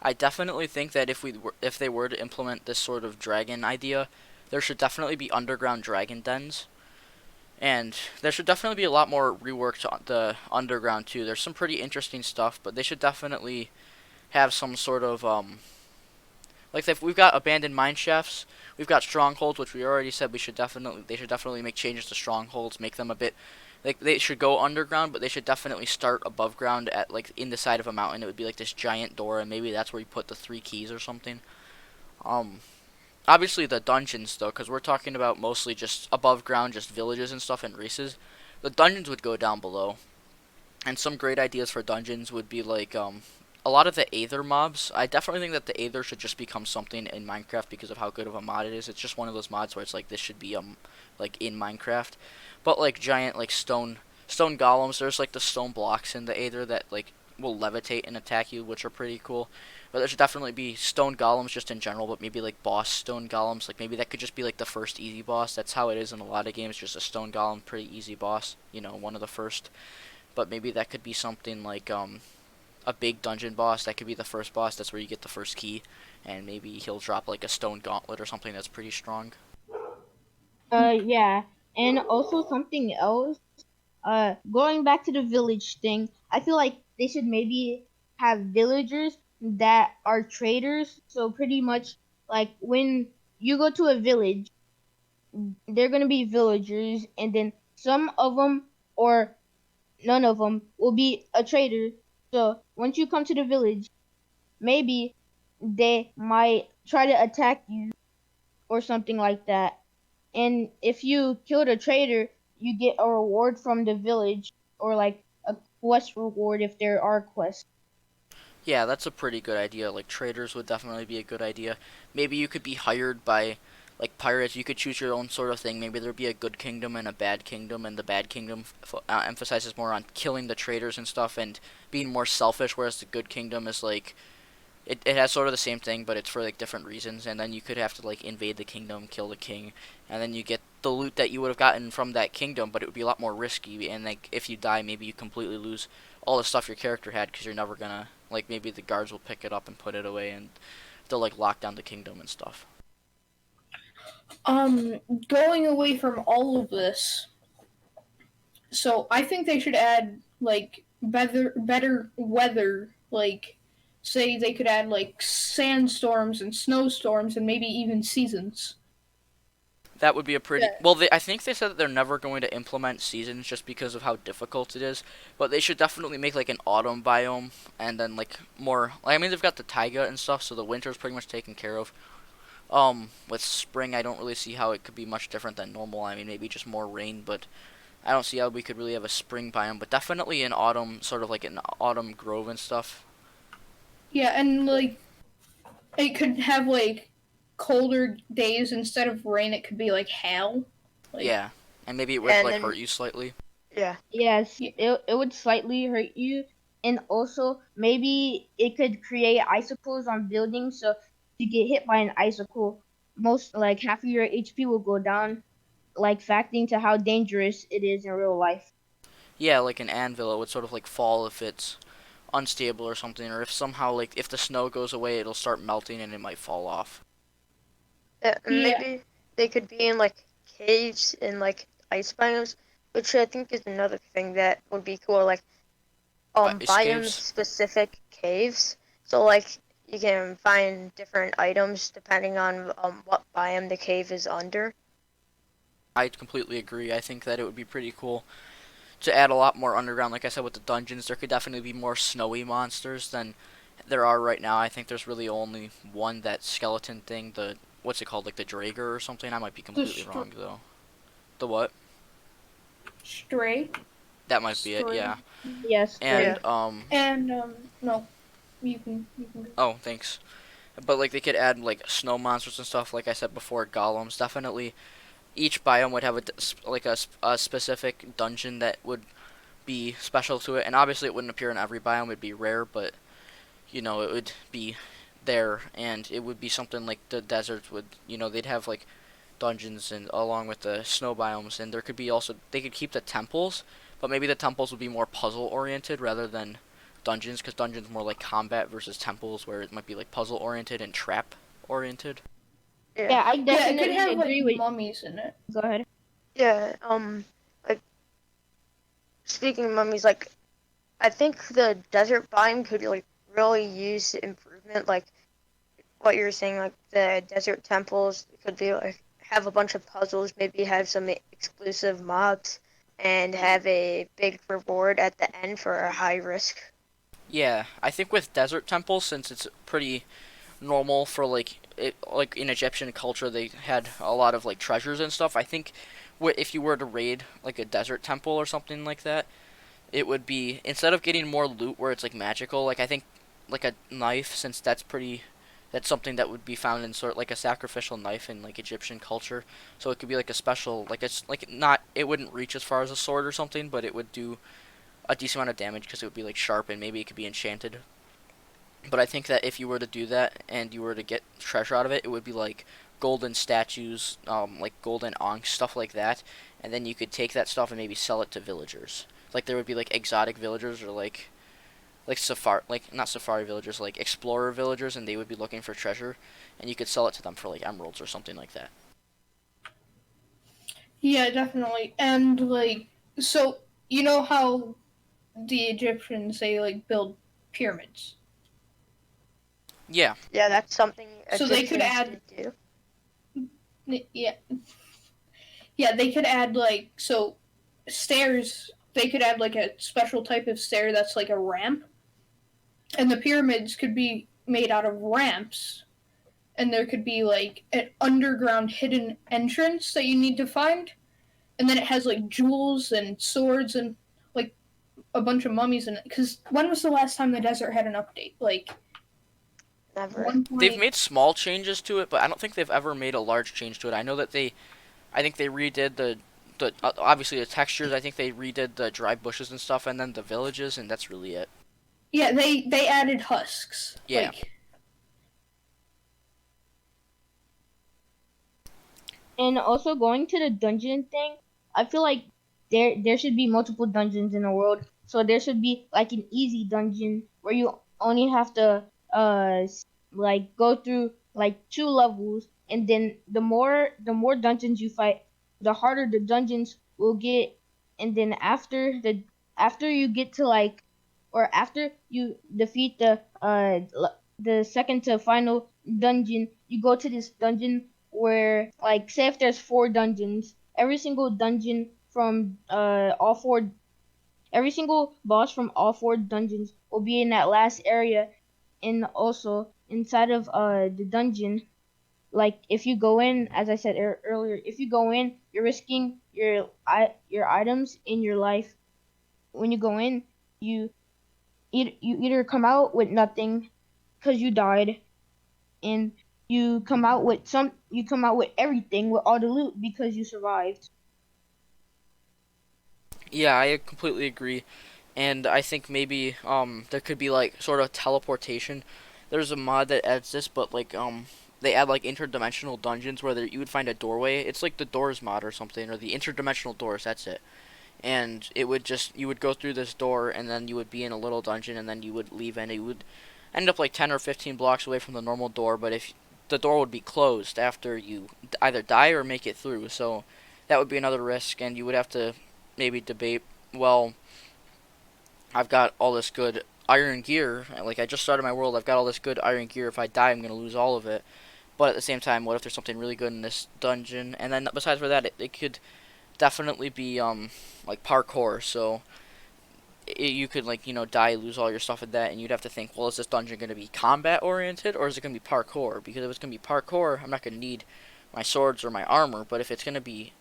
I definitely think that if they were to implement this sort of dragon idea, there should definitely be underground dragon dens, and there should definitely be a lot more rework to the underground too. There's some pretty interesting stuff, but they should definitely have some sort of like if we've got abandoned mine shafts, we've got strongholds, which we already said they should definitely make changes to strongholds, make them a bit like they should go underground, but they should definitely start above ground at like in the side of a mountain. It would be like this giant door, and maybe that's where you put the three keys or something. Um, Obviously the dungeons though, because we're talking about mostly just above ground, just villages and stuff and races. The dungeons would go down below, and some great ideas for dungeons would be like a lot of the Aether mobs. I definitely think that the Aether should just become something in Minecraft because of how good of a mod it is. It's just one of those mods where it's like this should be like in Minecraft. But like giant like stone golems, there's like the stone blocks in the Aether that like will levitate and attack you, which are pretty cool. But there should definitely be stone golems just in general, but maybe like boss stone golems. Like maybe that could just be like the first easy boss. That's how it is in a lot of games, just a stone golem, pretty easy boss. You know, one of the first. But maybe that could be something like a big dungeon boss. That could be the first boss. That's where you get the first key, and maybe he'll drop like a stone gauntlet or something that's pretty strong. Yeah, and also something else. Going back to the village thing, I feel like they should maybe have villagers that are traders. So pretty much, like when you go to a village, they're gonna be villagers, and then some of them or none of them will be a trader. So once you come to the village, maybe they might try to attack you or something like that. And if you kill the trader, you get a reward from the village, or like a quest reward if there are quests. Yeah, that's a pretty good idea. Like traders would definitely be a good idea. Maybe you could be hired by like pirates. You could choose your own sort of thing. Maybe there'd be a good kingdom and a bad kingdom, and the bad kingdom emphasizes more on killing the traders and stuff and being more selfish, whereas the good kingdom is like it has sort of the same thing, but it's for like different reasons. And then you could have to like invade the kingdom, kill the king, and then you get the loot that you would have gotten from that kingdom, but it would be a lot more risky. And like if you die, maybe you completely lose all the stuff your character had because you're never gonna like maybe the guards will pick it up and put it away, and they'll like lock down the kingdom and stuff. Um, Going away from all of this, so I think they should add like better weather. Like, say they could add like sandstorms and snowstorms and maybe even seasons. That would be a pretty Yeah. well. I think they said that they're never going to implement seasons just because of how difficult it is. But they should definitely make like an autumn biome, and then like more. Like, I mean, they've got the taiga and stuff, so the winter's pretty much taken care of. With spring, I don't really see how it could be much different than normal. I mean, maybe just more rain, but I don't see how we could really have a spring biome. But definitely an autumn, sort of like an autumn grove and stuff. Yeah, and like it could have like colder days instead of rain. It could be like hail. Like Yeah, and maybe it would And like hurt then, you slightly. yeah. Yes, yeah, it would slightly hurt you, and also maybe it could create icicles on buildings. So if you get hit by an icicle, most like half of your HP will go down, like factoring to how dangerous it is in real life. Yeah, like an anvil, it would sort of like fall if it's unstable or something, or if somehow like if the snow goes away, it'll start melting and it might fall off. yeah, Maybe they could be in like caves in like ice biomes, which I think is another thing that would be cool. Like Ice biome caves. specific caves. So like you can find different items depending on what biome the cave is under. I completely agree. I think that it would be pretty cool to add a lot more underground. Like I said, with the dungeons, there could definitely be more snowy monsters than there are right now. I think there's really only one, that skeleton thing. The what's it called? Like the Drager or something. I might be The completely wrong though. The what? stray, That might be it. stray, Yeah. Yes, Yeah. And Stray. and no, you can go. oh, thanks. But like they could add like snow monsters and stuff. Like I said before, golems. Definitely, each biome would have a specific dungeon that would be special to it. And obviously, it wouldn't appear in every biome. It'd be rare, but it would be there, and it would be something like the deserts would. They'd have like dungeons and along with the snow biomes, and there could be also they could keep the temples, but maybe the temples would be more puzzle oriented rather than dungeons, because dungeons more like combat versus temples, where it might be like puzzle oriented and trap oriented. Yeah. Yeah, I Yeah, it could definitely have like agree with. mummies in it. Go ahead. Yeah. Like speaking of mummies, like I think the desert biome could like really use improvement. Like what you were saying, like the desert temples could be like have a bunch of puzzles, maybe have some exclusive mobs, and have a big reward at the end for a high risk. Yeah, I think with desert temples, since it's pretty normal for like in Egyptian culture, they had a lot of like treasures and stuff. I think if you were to raid like a desert temple or something like that, it would be, instead of getting more loot where it's like magical, like I think like a knife, since that's something that would be found in sort of like a sacrificial knife in like Egyptian culture. So it could be like a special, like it's like not, it wouldn't reach as far as a sword or something, but it would do a decent amount of damage because it would be like sharp, and maybe it could be enchanted. But I think that if you were to do that and you were to get treasure out of it, it would be like golden statues, like golden ankhs, stuff like that. And then you could take that stuff and maybe sell it to villagers. Like there would be like exotic villagers, or like safari, like not safari villagers, like explorer villagers, and they would be looking for treasure, and you could sell it to them for like emeralds or something like that. Yeah, definitely. And like, so you know how the Egyptians they like build pyramids. Yeah, Yeah, that's something So they could Egyptians add, did do. yeah, yeah, they could add like stairs. They could add like a special type of stair that's like a ramp, and the pyramids could be made out of ramps, and there could be like an underground hidden entrance that you need to find, and then it has like jewels and swords and like a bunch of mummies in it. Because when was the last time the desert had an update? Like Never. one they've point. made small changes to it, but I don't think they've ever made a large change to it. I know that I think they redid the obviously the textures. I think they redid the dry bushes and stuff, and then the villages, and that's really it. Yeah, they added husks. Yeah. Like And also going to the dungeon thing, I feel like there should be multiple dungeons in the world. So there should be like an easy dungeon where you only have to like go through like 2 levels, and then the more dungeons you fight, the harder the dungeons will get. And then after you get to like, or after you defeat the second to final dungeon, you go to this dungeon where, like, say if there's 4 dungeons, every single boss from all 4 dungeons will be in that last area. And also inside of the dungeon, like if you go in, as I said earlier, if you go in, you're risking your items in your life. When you go in, you you either come out with nothing because you died, and you come out with everything, with all the loot, because you survived. Yeah, I completely agree. And I think maybe there could be like sort of teleportation. There's a mod that adds this, but like they add like interdimensional dungeons where you would find a doorway. It's like the Doors mod or something, or the interdimensional doors. That's it. And it would just, you would go through this door, and then you would be in a little dungeon, and then you would leave, and you would end up like 10 or 15 blocks away from the normal door. But if the door would be closed after you either die or make it through, so that would be another risk, and you would have to maybe debate, well, I've got all this good iron gear. Like I just started my world, I've got all this good iron gear. If I die, I'm gonna lose all of it. But at the same time, what if there's something really good in this dungeon? And then besides for that, it could definitely be like parkour. So you could like die, lose all your stuff at that, and you'd have to think, well, is this dungeon gonna be combat oriented or is it gonna be parkour? Because if it's gonna be parkour, I'm not gonna need my swords or my armor. But if it's gonna be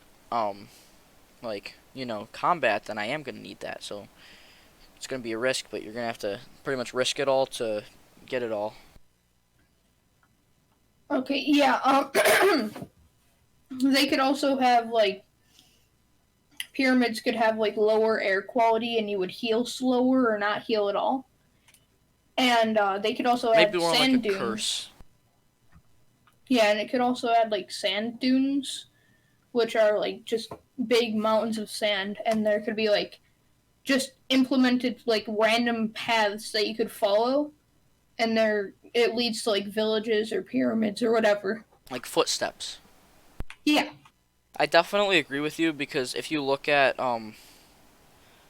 like combat, then I am gonna need that. So it's gonna be a risk, but you're gonna have to pretty much risk it all to get it all. Okay, yeah. They could also have like pyramids could have like lower air quality, and you would heal slower or not heal at all. And they could also Maybe add more like a sand dunes. curse. Yeah, and it could also add like sand dunes, which are like just big mountains of sand, and there could be like just implemented like random paths that you could follow, and there it leads to like villages or pyramids or whatever. Like footsteps. Yeah. I definitely agree with you because if you look at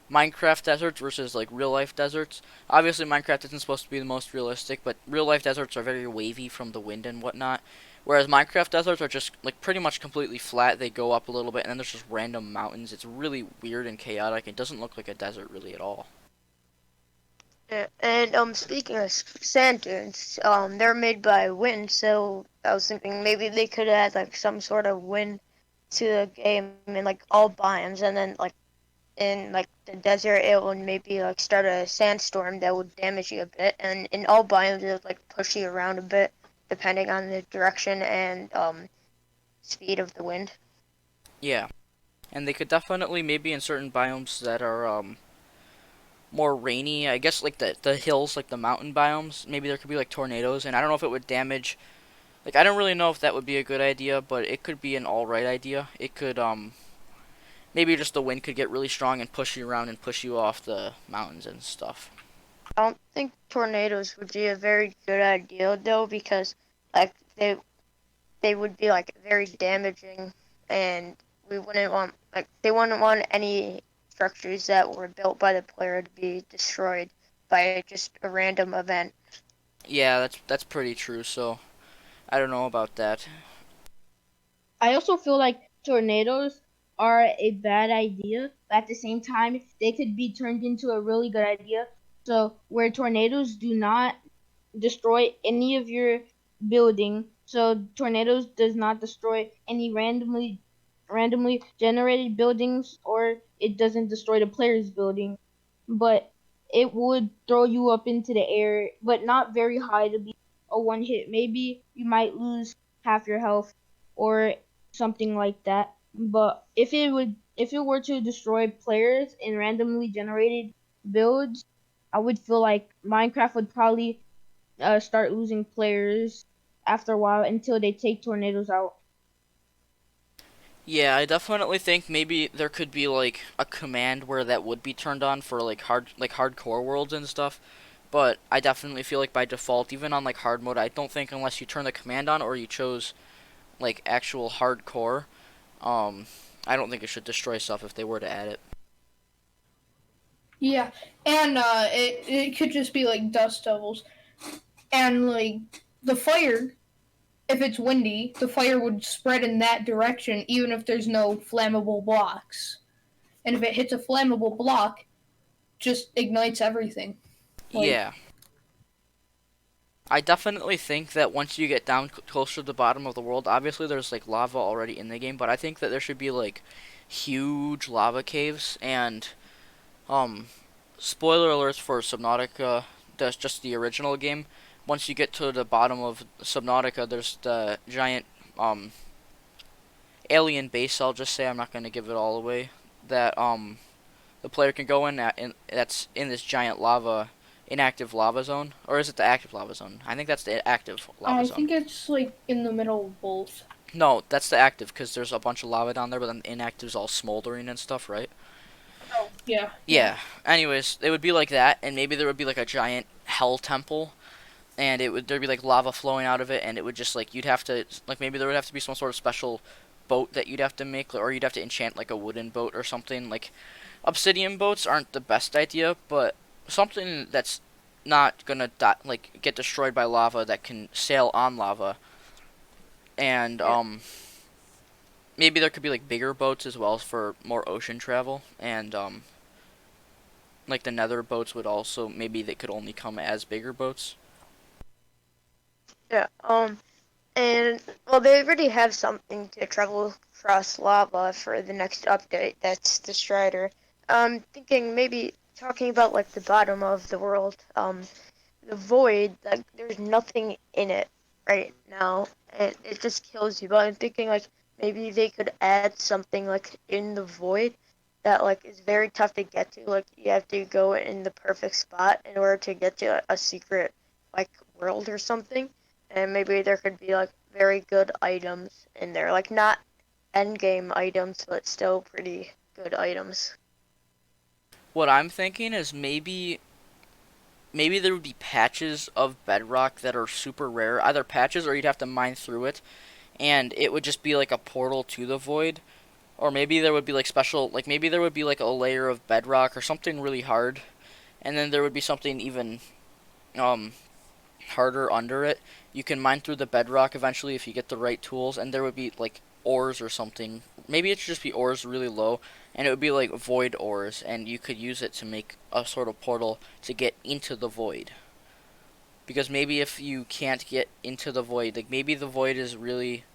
Minecraft deserts versus like real life deserts, obviously Minecraft isn't supposed to be the most realistic, but real life deserts are very wavy from the wind and whatnot. Whereas Minecraft deserts are just like pretty much completely flat. They go up a little bit and then there's just random mountains. It's really weird and chaotic. It doesn't look like a desert really at all. Yeah, and speaking of sand dunes, they're made by wind, so I was thinking maybe they could add like some sort of wind to the game in like all biomes, and then like in like the desert it would maybe like start a sandstorm that would damage you a bit, and in all biomes it would like push you around a bit depending on the direction and speed of the wind. Yeah, and they could definitely maybe in certain biomes that are more rainy. I guess like the hills, like the mountain biomes. Maybe there could be like tornadoes, and I don't know if it would damage. Like I don't really know if that would be a good idea, but it could be an all right idea. It could maybe just the wind could get really strong and push you around and push you off the mountains and stuff. I don't think tornadoes would be a very good idea though, because like they would be like very damaging, and we wouldn't want like they wouldn't want any structures that were built by the player to be destroyed by just a random event. Yeah, that's pretty true. So I don't know about that. I also feel like tornadoes are a bad idea, but at the same time, they could be turned into a really good idea. So, where tornadoes do not destroy any of your building, so tornadoes does not destroy any randomly generated buildings, or it doesn't destroy the player's building, but it would throw you up into the air, but not very high to be a one hit. Maybe you might lose half your health or something like that. But if it were to destroy players in randomly generated builds, I would feel like Minecraft would probably start losing players after a while until they take tornadoes out. Yeah, I definitely think maybe there could be like a command where that would be turned on for like hardcore worlds and stuff. But I definitely feel like by default, even on like hard mode, I don't think unless you turn the command on or you chose like actual hardcore, um, I don't think it should destroy stuff if they were to add it. Yeah, and it could just be like dust devils, and like the fire. If it's windy, the fire would spread in that direction, even if there's no flammable blocks. And if it hits a flammable block, just ignites everything. Like, Yeah, I definitely think that once you get down closer to the bottom of the world, obviously there's like lava already in the game, but I think that there should be like huge lava caves and um spoiler alerts for Subnautica, that's just the original game. Once you get to the bottom of Subnautica, there's the giant um alien base. I'll just say I'm not going to give it all away. That the player can go in at, that's in this giant lava inactive lava zone, or is it the active lava zone? I think that's the active lava I zone. think it's like in the middle of both. No, that's the active because there's a bunch of lava down there, but then the inactive's all smoldering and stuff, right? Oh, yeah, yeah. Yeah. Anyways, it would be like that, and maybe there would be like a giant hell temple, and it would there'd be like lava flowing out of it, and it would just like you'd have to like maybe there would have to be some sort of special boat that you'd have to make, or you'd have to enchant like a wooden boat or something. Like obsidian boats aren't the best idea, but something that's not gonna like get destroyed by lava that can sail on lava, and Yeah. maybe there could be like bigger boats as well for more ocean travel, and like the nether boats would also maybe they could only come as bigger boats. Yeah. And well, they already have something to travel across lava for the next update. That's the Strider. Thinking maybe talking about like the bottom of the world. The void, like there's nothing in it right now, and it just kills you. But I'm thinking like maybe they could add something like in the void that like is very tough to get to. Like you have to go in the perfect spot in order to get to a secret like world or something. And maybe there could be like very good items in there, like not end game items, but still pretty good items. What I'm thinking is maybe there would be patches of bedrock that are super rare, either patches or you'd have to mine through it, and it would just be like a portal to the void. Or maybe there would be like special, like maybe there would be like a layer of bedrock or something really hard, and then there would be something even um harder under it. You can mine through the bedrock eventually if you get the right tools, and there would be like ores or something. Maybe it should just be ores really low, and it would be like void ores, and you could use it to make a sort of portal to get into the void. Because maybe if you can't get into the void, like maybe the void is really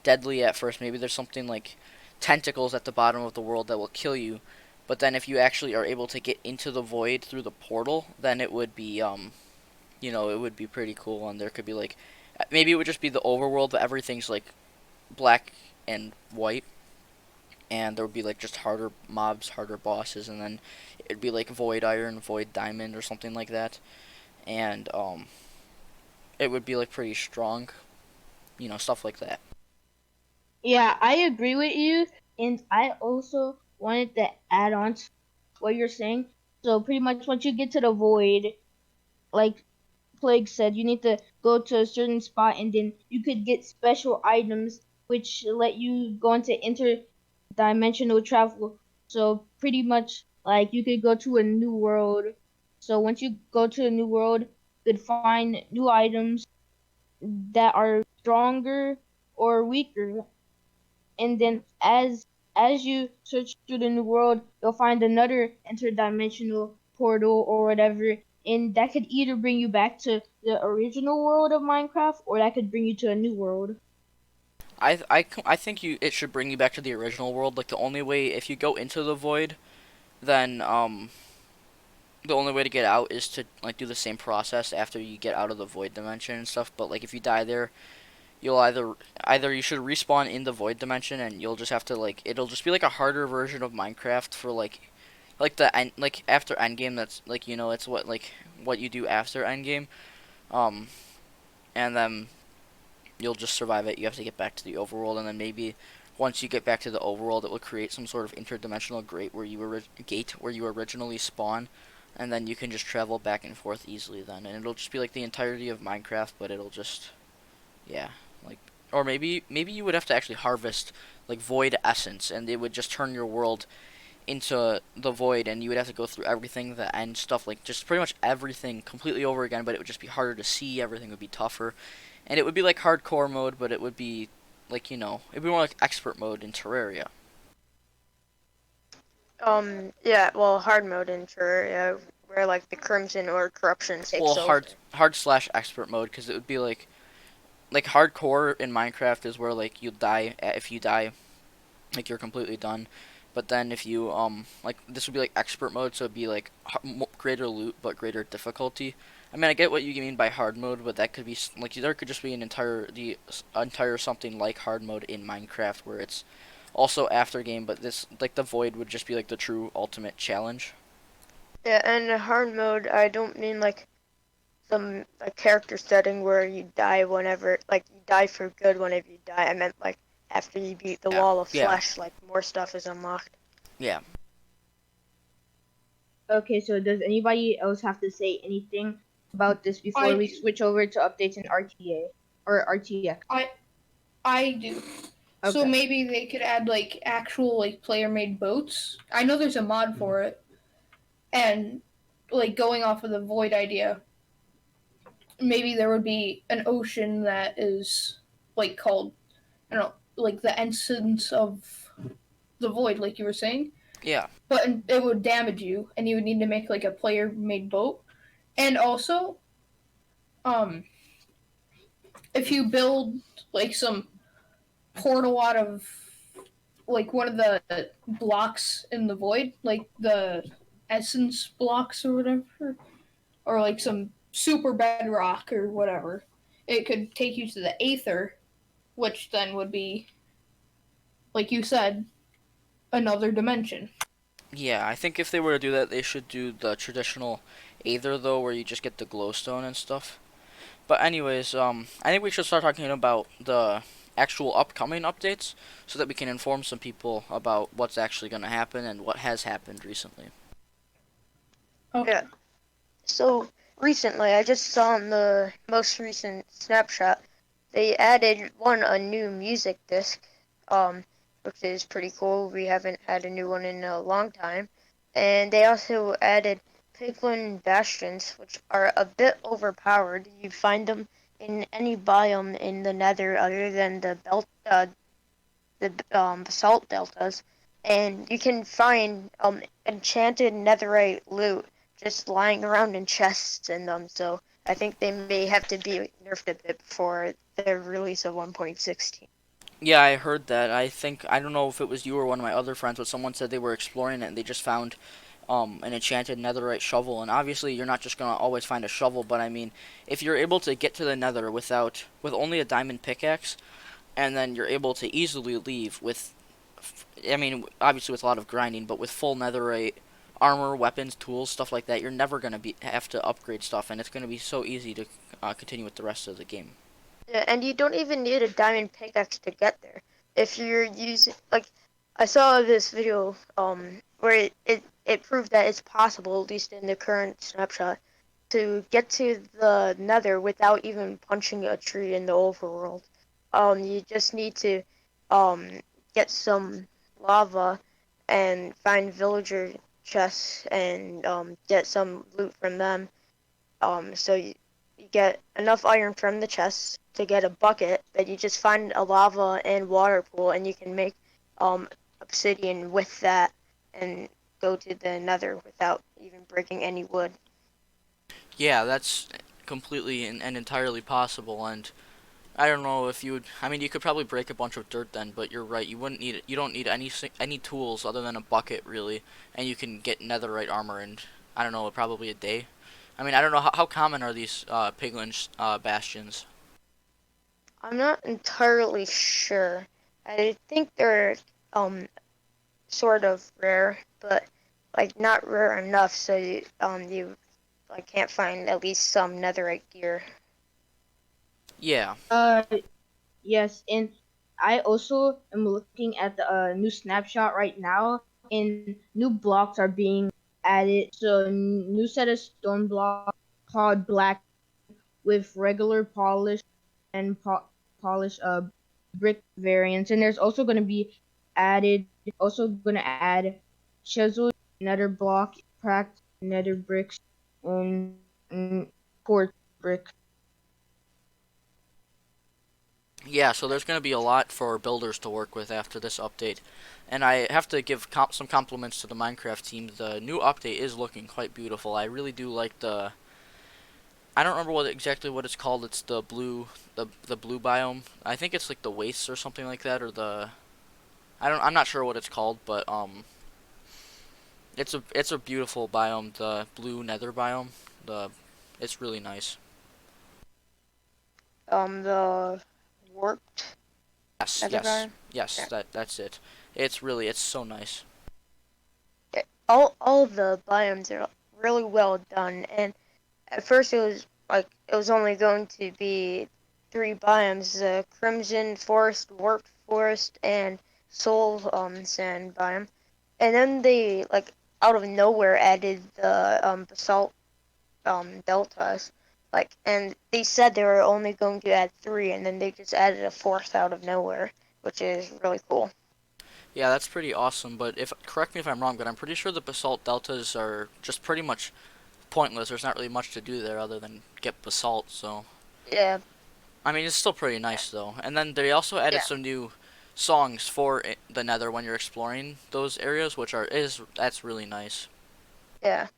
deadly at first. Maybe there's something like tentacles at the bottom of the world that will kill you. But then if you actually are able to get into the void through the portal, then it would be it would be pretty cool, and there could be like maybe it would just be the overworld, but everything's like black and white, and there would be like just harder mobs, harder bosses, and then it'd be like void iron, void diamond, or something like that, and it would be like pretty strong, stuff like that. Yeah, I agree with you, and I also wanted to add on to what you're saying. So pretty much once you get to the void, like Plague said, you need to go to a certain spot, and then you could get special items which let you go into interdimensional travel. So pretty much like you could go to a new world. So once you go to a new world, you could find new items that are stronger or weaker, and then as you search through the new world, you'll find another interdimensional portal or whatever, and that could either bring you back to the original world of Minecraft, or that could bring you to a new world. I think it should bring you back to the original world. Like the only way if you go into the void, then the only way to get out is to like do the same process after you get out of the void dimension and stuff. But like if you die there, you'll either you should respawn in the void dimension, and you'll just have to like it'll just be like a harder version of Minecraft for like the end, like after endgame. That's like it's what you do after endgame. Um, and then you'll just survive it. You have to get back to the overworld, and then maybe once you get back to the overworld, it will create some sort of interdimensional gate where you originally spawn, and then you can just travel back and forth easily then, and it'll just be like the entirety of Minecraft, but it'll just yeah, like or maybe you would have to actually harvest like void essence, and it would just turn your world into the void, and you would have to go through everything, the end stuff, like just pretty much everything completely over again, but it would just be harder to see, everything would be tougher, and it would be like hardcore mode, but it would be like it'd be more like expert mode in Terraria. Yeah, well, hard mode in Terraria, where like the Crimson or Corruption Well, takes over. hard slash expert mode, because it would be like hardcore in Minecraft is where like you die if you die, like you're completely done. But then if you like this would be like expert mode, so it'd be like greater loot but greater difficulty. I mean, I get what you mean by hard mode, but that could be like there could just be entire something like hard mode in Minecraft where it's also after game, but this like the void would just be like the true ultimate challenge. Yeah, and hard mode, I don't mean like some like character setting where you die whenever, like you die for good whenever you die. I meant like after you beat the Yeah, wall of yeah, flesh, like more stuff is unlocked. yeah. Okay, so does anybody else have to say anything about this before I we do. switch over to updates in RTA or RTX? I I do. So Okay. maybe they could add like actual like player made boats. I know there's a mod Mhm. for it, and like going off of the void idea, maybe there would be an ocean that is like called, I don't know, like the essence of the void, like you were saying, Yeah. but it would damage you, and you would need to make like a player-made boat. And also, um, if you build like some portal out of like one of the blocks in the void, like the essence blocks or whatever, or like some super bedrock or whatever, it could take you to the aether, which then would be, like you said, another dimension. Yeah, I think if they were to do that, they should do the traditional Aether though, where you just get the glowstone and stuff. But anyways, I think we should start talking about the actual upcoming updates so that we can inform some people about what's actually going to happen and what has happened recently. Okay. Yeah. So recently, I just saw in the most recent snapshot, they added a new music disc, which is pretty cool. We haven't had a new one in a long time, and they also added piglin bastions, which are a bit overpowered. You find them in any biome in the Nether other than the basalt deltas, and you can find enchanted netherite loot just lying around in chests in them. So I think they may have to be nerfed a bit before the release of 1.16. Yeah, I heard that. I don't know if it was you or one of my other friends, but someone said they were exploring it and they just found an enchanted netherite shovel. And obviously, you're not just gonna always find a shovel, but I mean, if you're able to get to the Nether with only a diamond pickaxe, and then you're able to easily leave with, I mean, obviously with a lot of grinding, but with full netherite armor, weapons, tools, stuff like that, you're never gonna have to upgrade stuff, and it's gonna be so easy to continue with the rest of the game. Yeah, and you don't even need a diamond pickaxe to get there. If you're using, like, I saw this video where it proved that it's possible, at least in the current snapshot, to get to the Nether without even punching a tree in the overworld. You just need to um get some lava and find villager chests and get some loot from them. So you get enough iron from the chests to get a bucket, but you just find a lava and water pool, and you can make obsidian with that and go to the Nether without even breaking any wood. Yeah, that's completely and entirely possible, and I don't know if you would. I mean, you could probably break a bunch of dirt then, but you're right. You wouldn't need it. You don't need any tools other than a bucket, really, and you can get netherite armor in, I don't know, probably a day. I mean, I don't know how common are these piglin bastions. I'm not entirely sure. I think they're um sort of rare, but like not rare enough so you like can't find at least some netherite gear. Yeah, Uh, yes, and I also am looking at the new snapshot right now, and new blocks are being added. So new set of stone blocks called black with regular polish and polish brick variants, and there's also going to be added also going to add chiseled nether block, cracked nether bricks, and quartz brick. yeah. So there's going to be a lot for builders to work with after this update, and I have to give some compliments to the Minecraft team. The new update is looking quite beautiful. I really do like the. I don't remember exactly what it's called. It's the blue biome. I think it's like the wastes or something like that, or the I'm not sure what it's called, but it's a beautiful biome, the blue nether biome. The It's really nice. The warped Yes, nether yes, biome. yes. Yeah. That's it. It's so nice. All of the biomes are really well done, and at first it was like it was only going to be three biomes: the Crimson Forest, Warped Forest, and Soul Sand biome. And then they like out of nowhere added the basalt deltas. Like, and they said they were only going to add three, and then they just added a fourth out of nowhere, which is really cool. Yeah, that's pretty awesome. But if correct me if I'm wrong, but I'm pretty sure the basalt deltas are just pretty much pointless. There's not really much to do there other than get basalt. So Yeah, I mean, it's still pretty nice though. And then they also added yeah, some new songs for the Nether when you're exploring those areas, which are is that's really nice. yeah.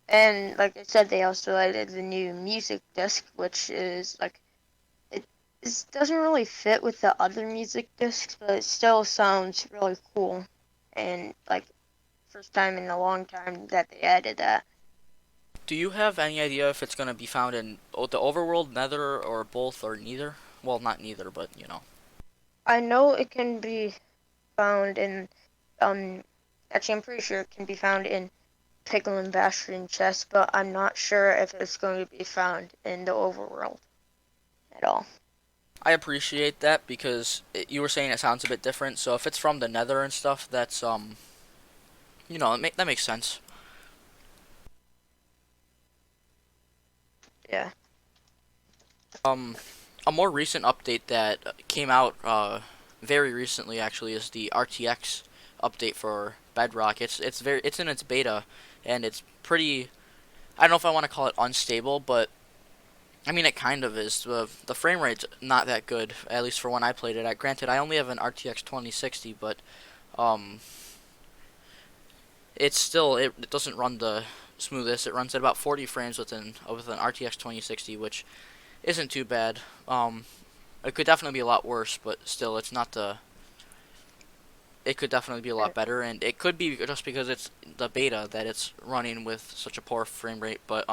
And like I said, they also added the new music disc, which is like it doesn't really fit with the other music discs, but it still sounds really cool. And like first time in a long time that they added that. Do you have any idea if it's gonna be found in the overworld, Nether, or both, or neither? Well, not neither, but you know. I know it can be found in um actually I'm pretty sure it can be found in Pickle and Bastion chest, but I'm not sure if it's going to be found in the overworld at all. I appreciate that because you were saying it sounds a bit different. So if it's from the Nether and stuff, that's that makes sense. Yeah. Um, a more recent update that came out very recently actually is the RTX update for Bedrock. It's in its beta, and it's pretty. I don't know if I want to call it unstable, but I mean it kind of is. The frame rate's not that good, at least for when I played it. Granted, I only have an RTX 2060, but um, it doesn't run the smoothest. It runs at about 40 frames with an RTX 2060, which isn't too bad. It could definitely be a lot worse, but still, it's not the. It could definitely be a lot better, and it could be just because it's the beta that it's running with such a poor frame rate. But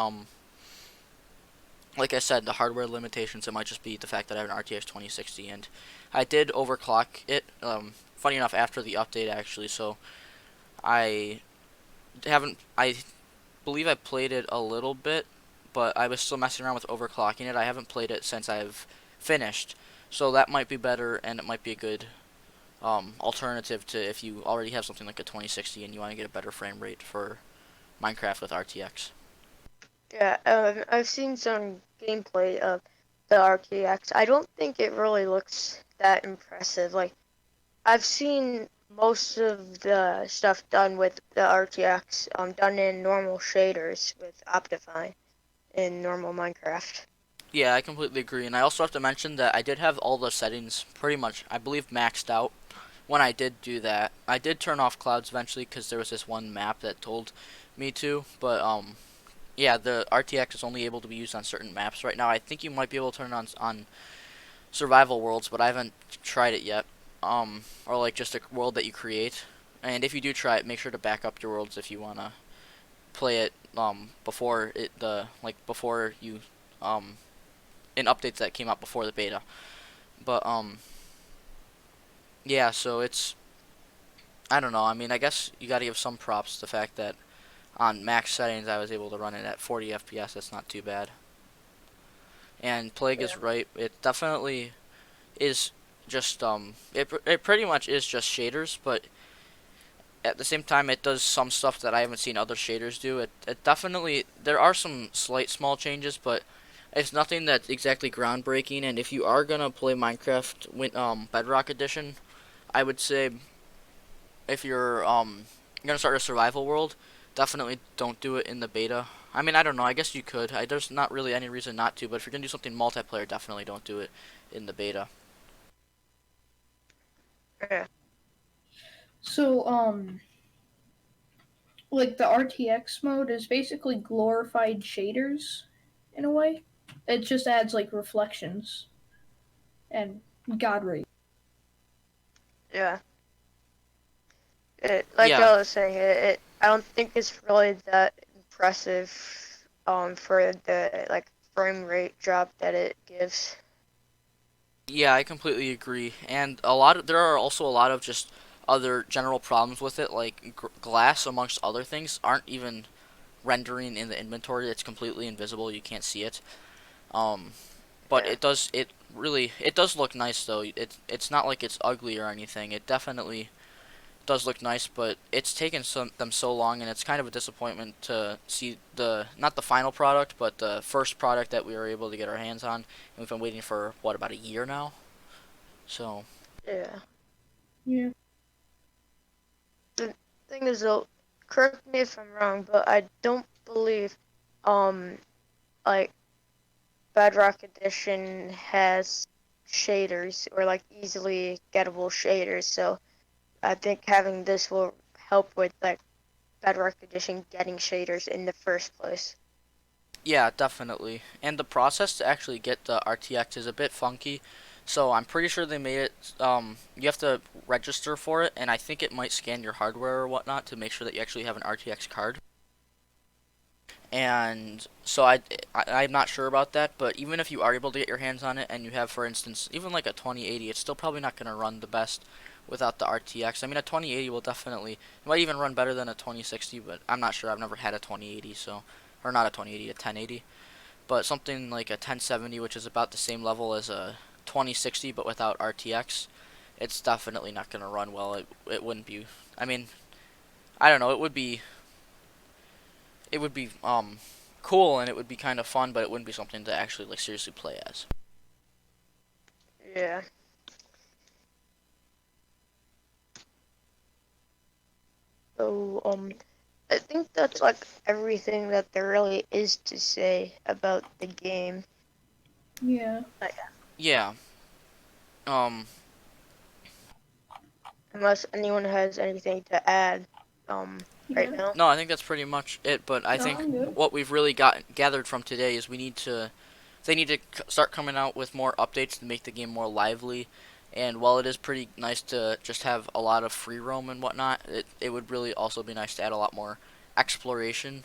like I said, the hardware limitations. It might just be the fact that I have an RTX 2060, and I did overclock it. Funny enough, after the update actually, so I haven't. I believe I played it a little bit, but I was still messing around with overclocking it. I haven't played it since I've finished, so that might be better, and it might be a good alternative to if you already have something like a 2060 and you want to get a better frame rate for Minecraft with RTX. Yeah, I've seen some gameplay of the RTX. I don't think it really looks that impressive. Like, I've seen most of the stuff done with the RTX, done in normal shaders with Optifine in normal Minecraft. Yeah, I completely agree, and I also have to mention that I did have all the settings pretty much, I believe, maxed out when I did do that. I did turn off clouds eventually because there was this one map that told me to, but yeah, the RTX is only able to be used on certain maps right now. I think you might be able to turn it on survival worlds, but I haven't tried it yet. Or like just a world that you create. And if you do try it, make sure to back up your worlds if you wanna play it before before you in updates that came out before the beta. But yeah, so it's I don't know. I mean, I guess you got to give some props to the fact that on max settings I was able to run it at 40 FPS. That's not too bad. And Plague Yeah. is right. It definitely is just it pretty much is just shaders, but at the same time it does some stuff that I haven't seen other shaders do. It definitely there are some slight small changes, but it's nothing that's exactly groundbreaking. And if you are gonna play Minecraft with Bedrock Edition, I would say if you're gonna start a survival world, definitely don't do it in the beta. I mean, I don't know. I guess you could. There's not really any reason not to. But if you're gonna do something multiplayer, definitely don't do it in the beta. Yeah. So, like the RTX mode is basically glorified shaders in a way. It just adds like reflections and God ray. Yeah. Like Yeah, I was saying, I don't think it's really that impressive for the like frame rate drop that it gives. yeah, I completely agree. And there are also a lot of just other general problems with it, like glass amongst other things aren't even rendering in the inventory. It's completely invisible. You can't see it. Um, but Yeah. it does look nice though. It's not like it's ugly or anything. It definitely does look nice, but it's taken them so long, and it's kind of a disappointment to see the not the final product, but the first product that we were able to get our hands on, and we've been waiting for what about a year now. So Yeah. Yeah. The thing is though, correct me if I'm wrong, but I don't believe um, like Bedrock Edition has shaders or like easily gettable shaders, so I think having this will help with like Bedrock Edition getting shaders in the first place. Yeah, definitely. And the process to actually get the RTX is a bit funky. So I'm pretty sure they made it. You have to register for it, and I think it might scan your hardware or whatnot to make sure that you actually have an RTX card. And so I'm not sure about that, but even if you are able to get your hands on it, and you have, for instance, even like a 2080, it's still probably not going to run the best without the RTX. I mean, a 2080 will definitely, it might even run better than a 2060, but I'm not sure. I've never had a 2080, so, or not a 2080, a 1080. But something like a 1070, which is about the same level as a 2060 but without RTX, it's definitely not going to run well. It wouldn't be. I mean, I don't know. It would be cool, and it would be kind of fun, but it wouldn't be something to actually like seriously play as. Yeah. So I think that's like everything that there really is to say about the game. Yeah. Like, Yeah. Um. unless anyone has anything to add, right Yeah. now. No, I think that's pretty much it. But I No, think I'm good. what we've really got gathered from today is they need to start coming out with more updates to make the game more lively. And while it is pretty nice to just have a lot of free roam and whatnot, it would really also be nice to add a lot more exploration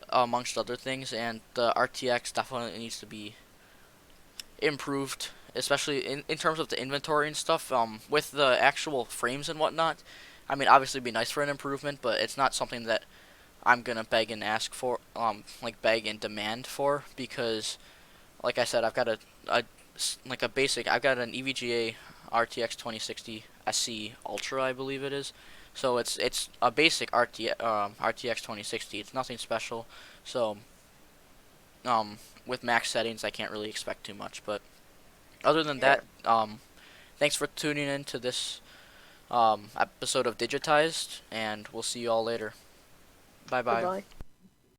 amongst other things. And the RTX definitely needs to be improved, especially in terms of the inventory and stuff. With the actual frames and whatnot, I mean, obviously it'd be nice for an improvement, but it's not something that I'm gonna beg and ask for, like beg and demand for, because like I said, I've got a like a basic. I've got an EVGA RTX 2060 SC Ultra, I believe it is. So it's a basic RTX 2060. It's nothing special. So with max settings, I can't really expect too much. But other than Yeah. that, thanks for tuning in to this episode of Digitized, and we'll see you all later. Bye bye. Goodbye.